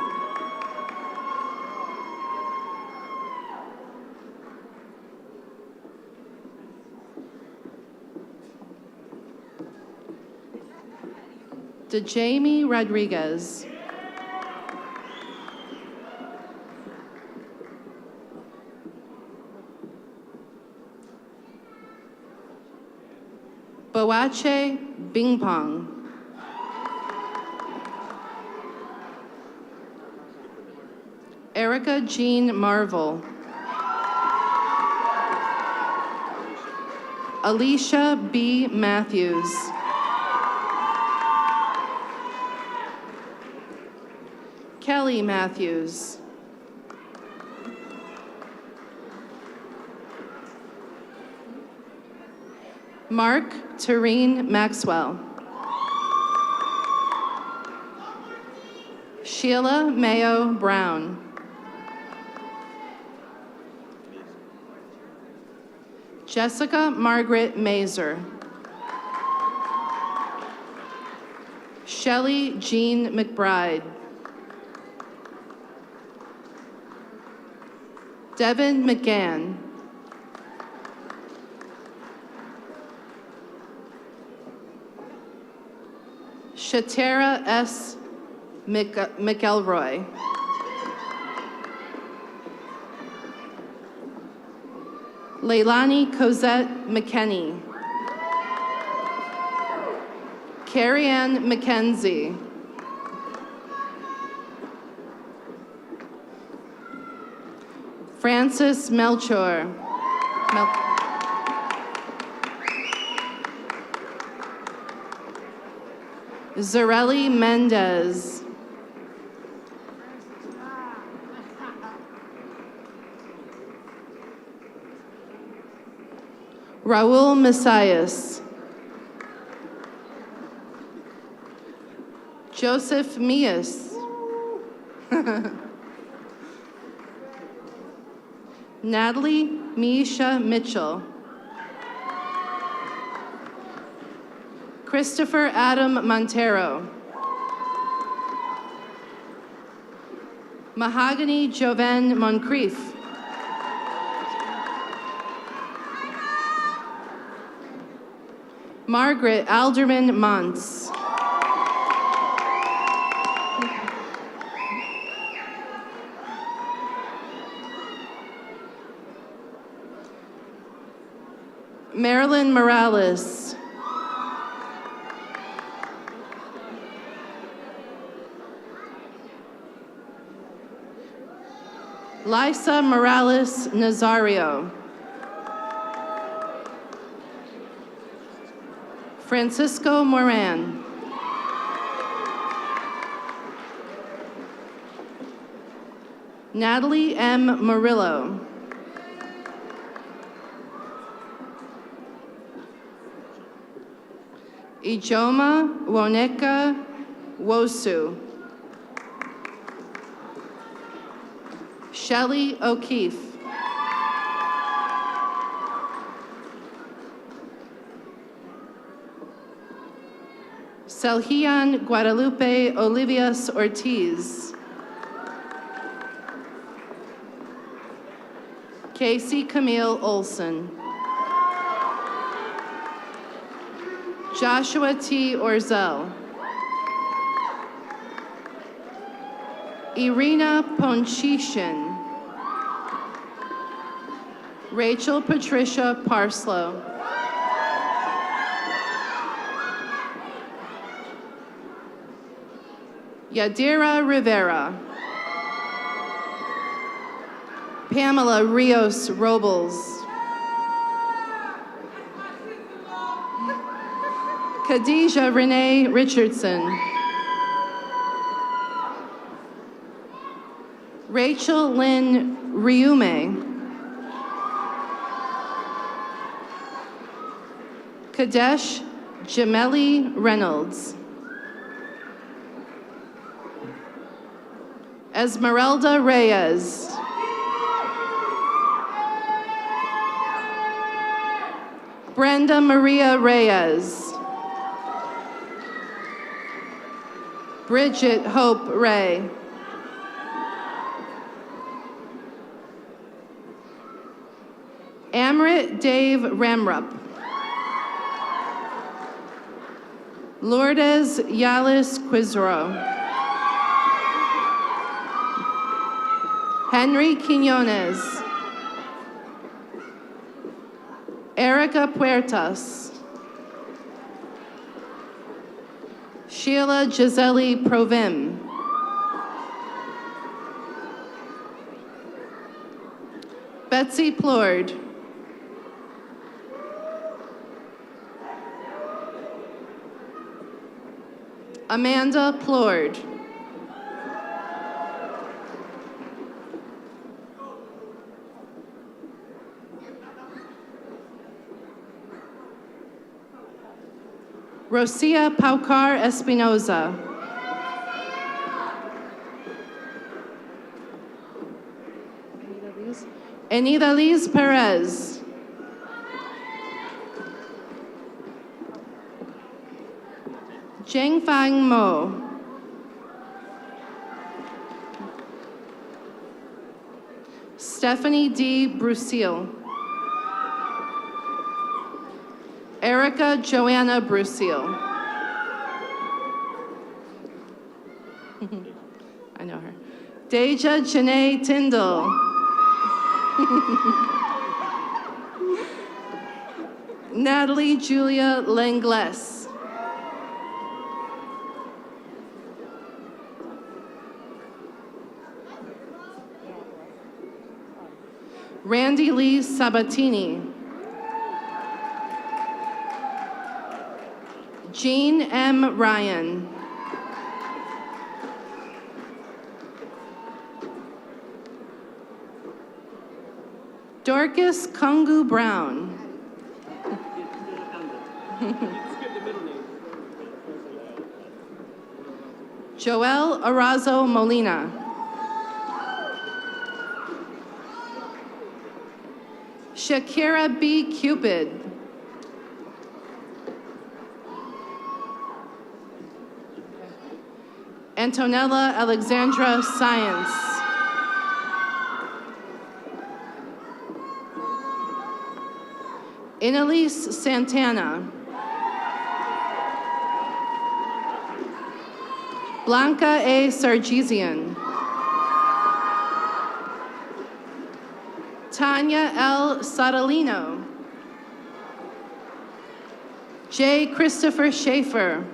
DeJamie Rodriguez. Boache Bingpong. Erica Jean Marvel. Alicia B. Matthews. Kelly Matthews. Mark Tareen Maxwell. Sheila Mayo Brown. Jessica Margaret Mazer. Shelley Jean McBride. Devin McGann. Shatera S. McElroy. Leilani Cosette McKenney. Carrie Ann McKenzie. Francis Melchor. Zarelli Mendez. Raul Messias. Joseph Mias. Natalie Misha Mitchell. Christopher Adam Montero. Mahogany Joven Moncrief. Margaret Alderman Montz. Marilyn Morales. Liza Morales Nazario. Francisco Moran. Natalie M. Murillo. Ijoma Woneka Wosu. Shelley O'Keefe. Selhian Guadalupe Olivias Ortiz. Casey Camille Olson. Joshua T. Orzel. Irina Ponchishin. Rachel Patricia Parslow. Yadira Rivera. Pamela Rios Robles. Khadijah Renee Richardson. Rachel Lynn Riume. Kadesh Jameli Reynolds. Esmeralda Reyes. Brenda Maria Reyes. Bridget Hope Ray. Amrit Dave Ramrup. Lourdes Yalis Quizro. Henry Quinones. Erica Puertas. Sheila Gisele Provim. Betsy Plord. Amanda Plord. Rosia Paucar Espinoza. Enida Liz Perez. Zheng Fang Mo. Stephanie D. Brusil. Erica Joanna Brusil. I know her. Deja Janae Tyndall. Natalie Julia Langles. Randy Lee Sabatini. Jean M. Ryan. Dorcas Kungu Brown. Joel Arazo Molina. Shakira B. Cupid. Antonella Alexandra Science. Inelise Santana. Blanca A. Sargisian. Tanya L. Sotalino. J. Christopher Schaefer.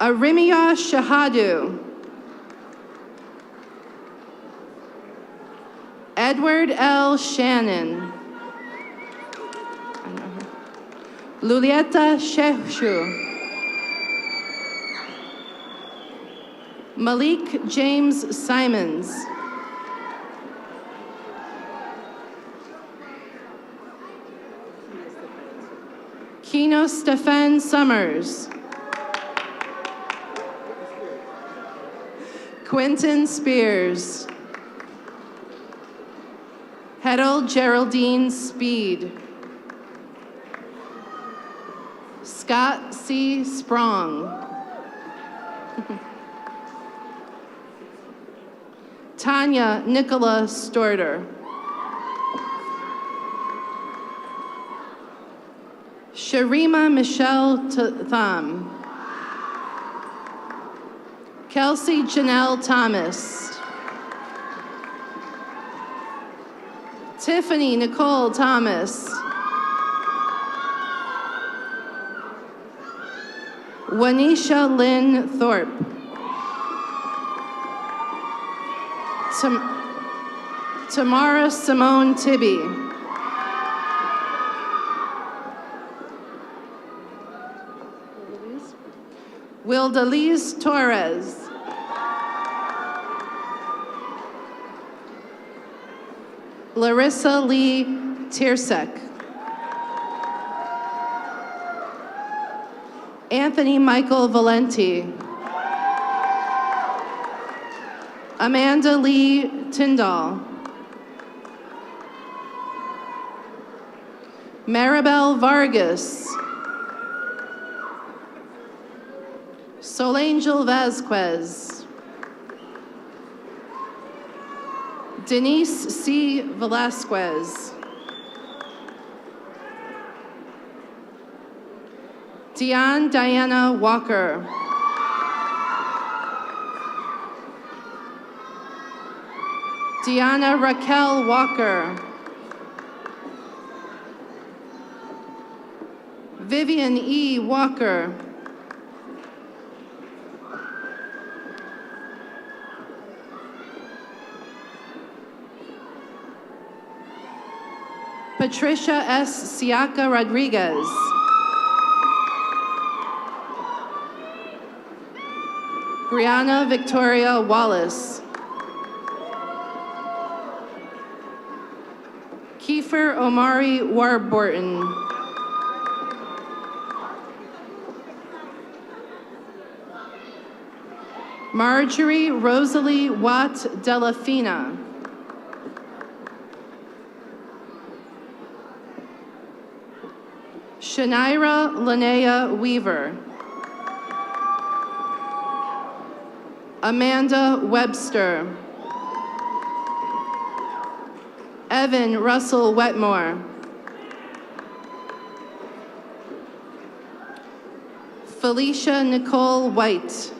Arimia Shahadu. Edward L. Shannon. Lulieta Shehshu. Malik James Simons. Kino Stefan Summers. Quentin Spears. Hedel Geraldine Speed. Scott C. Sprong. Tanya Nicola Storter. Sharima Michelle Tham. Kelsey Janelle Thomas. Tiffany Nicole Thomas. Wanisha Lynn Thorpe. Tamara Simone Tibby. Wildalise Torres. Larissa Lee Tiersek. Anthony Michael Valenti. Amanda Lee Tyndall. Maribel Vargas. Solangel Vasquez. Denise C. Velasquez. Dion Diana Walker. Diana Raquel Walker. Vivian E. Walker. Patricia S. Siaka Rodriguez. Brianna Victoria Wallace. Kiefer Omari Warburton. Marjorie Rosalie Watt Delafina. Shanaira Linnea Weaver. Amanda Webster. Evan Russell Wetmore. Felicia Nicole White.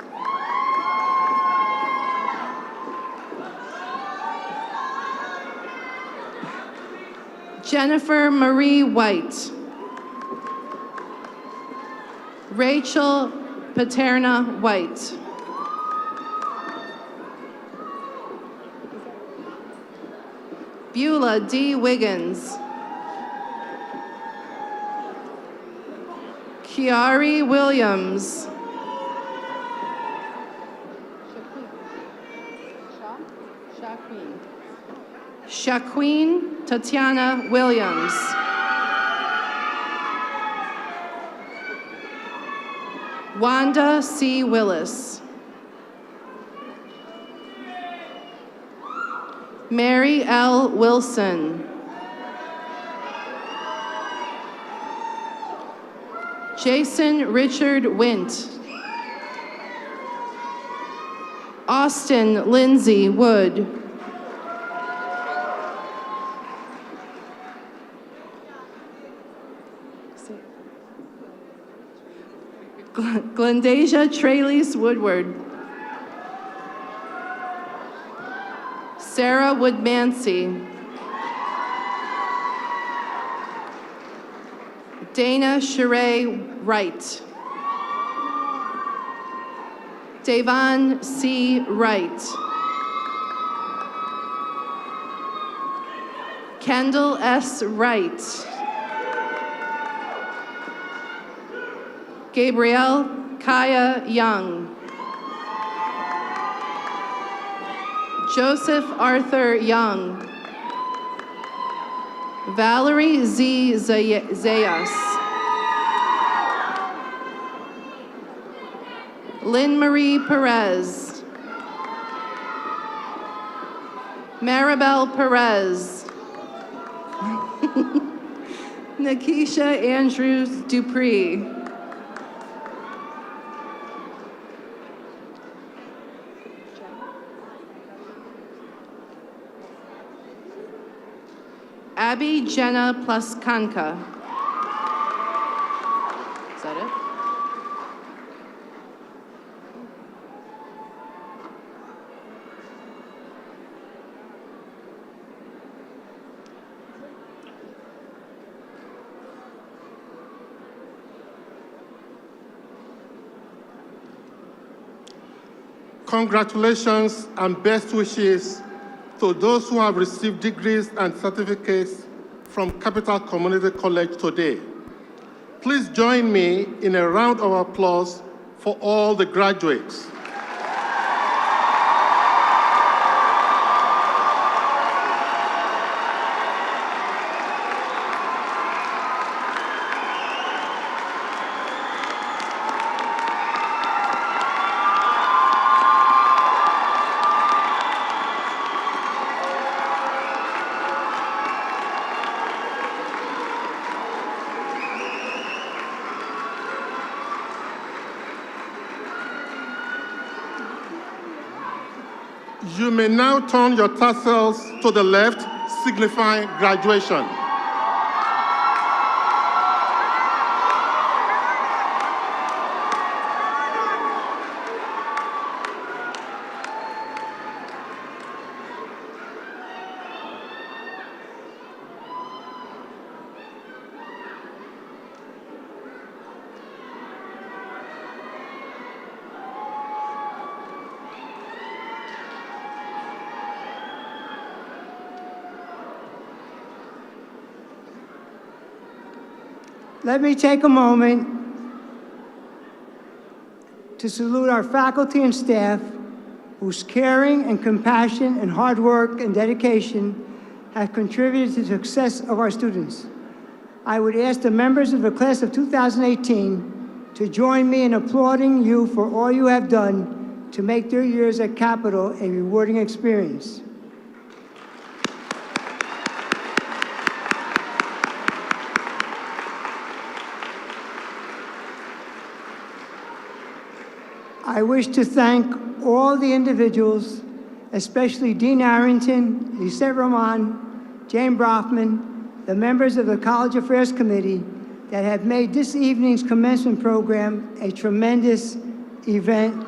Jennifer Marie White. Rachel Paterna White. Beulah D. Wiggins. Kiari Williams. Shaqueen Tatiana Williams. Wanda C. Willis. Mary L. Wilson. Jason Richard Wint. Austin Lindsay Wood. Glendasia Tralise Woodward. Sarah Woodmancy. Dana Sheree Wright. Davon C. Wright. Kendall S. Wright. Gabrielle Kaya Young. Joseph Arthur Young. Valerie Z. Zayas. Lynn Marie Perez. Maribel Perez. Nikisha Andrews Dupree. Abby Jenna Pluskanka. Is that it? Congratulations and best wishes to those who have received degrees and certificates from Capital Community College today. Please join me in a round of applause for all the graduates. You may now turn your tassels to the left, signifying graduation. Let me take a moment to salute our faculty and staff whose caring and compassion and hard work and dedication have contributed to the success of our students. I would ask the members of the class of 2018 to join me in applauding you for all you have done to make their years at Capitol a rewarding experience. I wish to thank all the individuals, especially Dean Arrington, Lisette Roman, Jane Brofman, the members of the College Affairs Committee that have made this evening's commencement program a tremendous event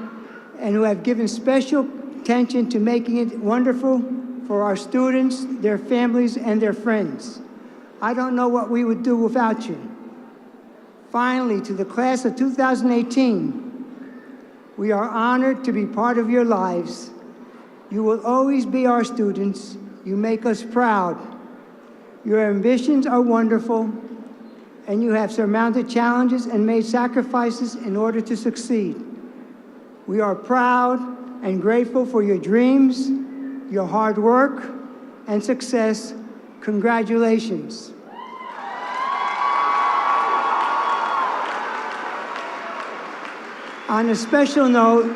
and who have given special attention to making it wonderful for our students, their families, and their friends. I don't know what we would do without you. Finally, to the class of 2018, we are honored to be part of your lives. You will always be our students. You make us proud. Your ambitions are wonderful, and you have surmounted challenges and made sacrifices in order to succeed. We are proud and grateful for your dreams, your hard work, and success. Congratulations. On a special note,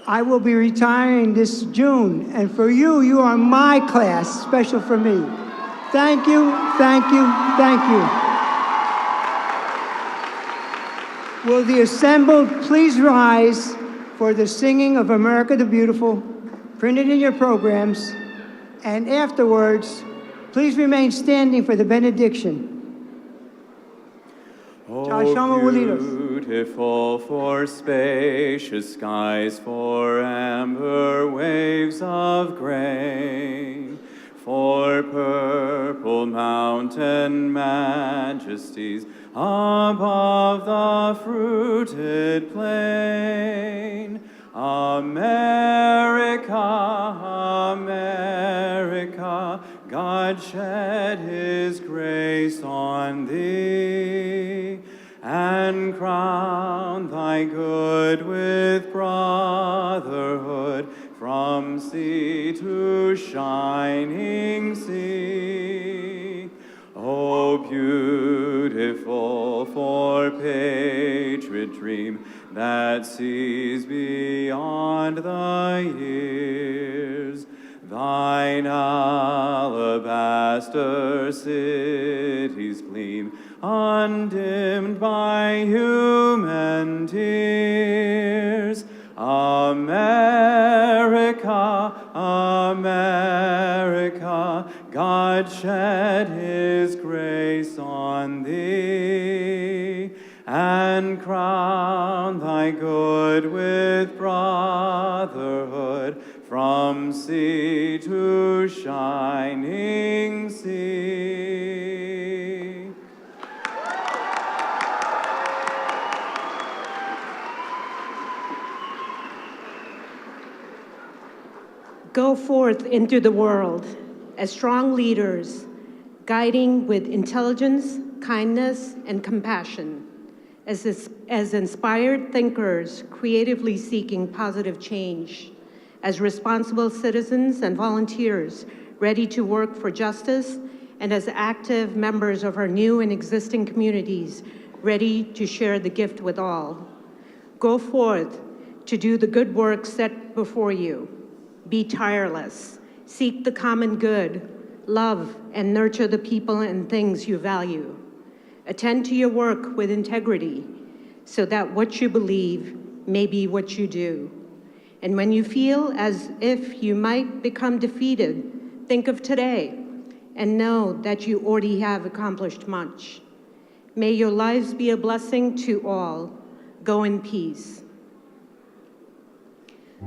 I will be retiring this June, and for you, you are my class, special for me. Thank you, thank you, thank you. Will the assembled please rise for the singing of America the Beautiful, printed in your programs, and afterwards, please remain standing for the benediction. Josh Homer will lead us. Beautiful for spacious skies, for amber waves of grain, for purple mountain majesties above the fruited plain. America, America, God shed his grace on thee, and crown thy good with brotherhood from sea to shining sea. Oh, beautiful for patriot dream that sees beyond the years. Thine alabaster cities gleam, undimmed by human tears. America, America, God shed his grace on thee, and crown thy good with brotherhood from sea to shining sea. Go forth into the world as strong leaders, guiding with intelligence, kindness, and compassion, as inspired thinkers, creatively seeking positive change, as responsible citizens and volunteers ready to work for justice, and as active members of our new and existing communities ready to share the gift with all. Go forth to do the good work set before you. Be tireless, seek the common good, love and nurture the people and things you value. Attend to your work with integrity so that what you believe may be what you do. And when you feel as if you might become defeated, think of today and know that you already have accomplished much. May your lives be a blessing to all. Go in peace.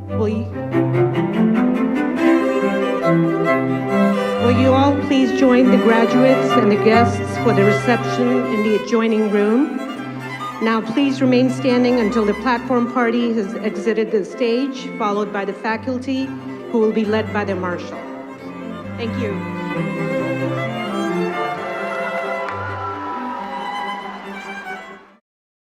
Will you all please join the graduates and the guests for the reception in the adjoining room? Now please remain standing until the platform party has exited the stage, followed by the faculty, who will be led by the marshal. Thank you.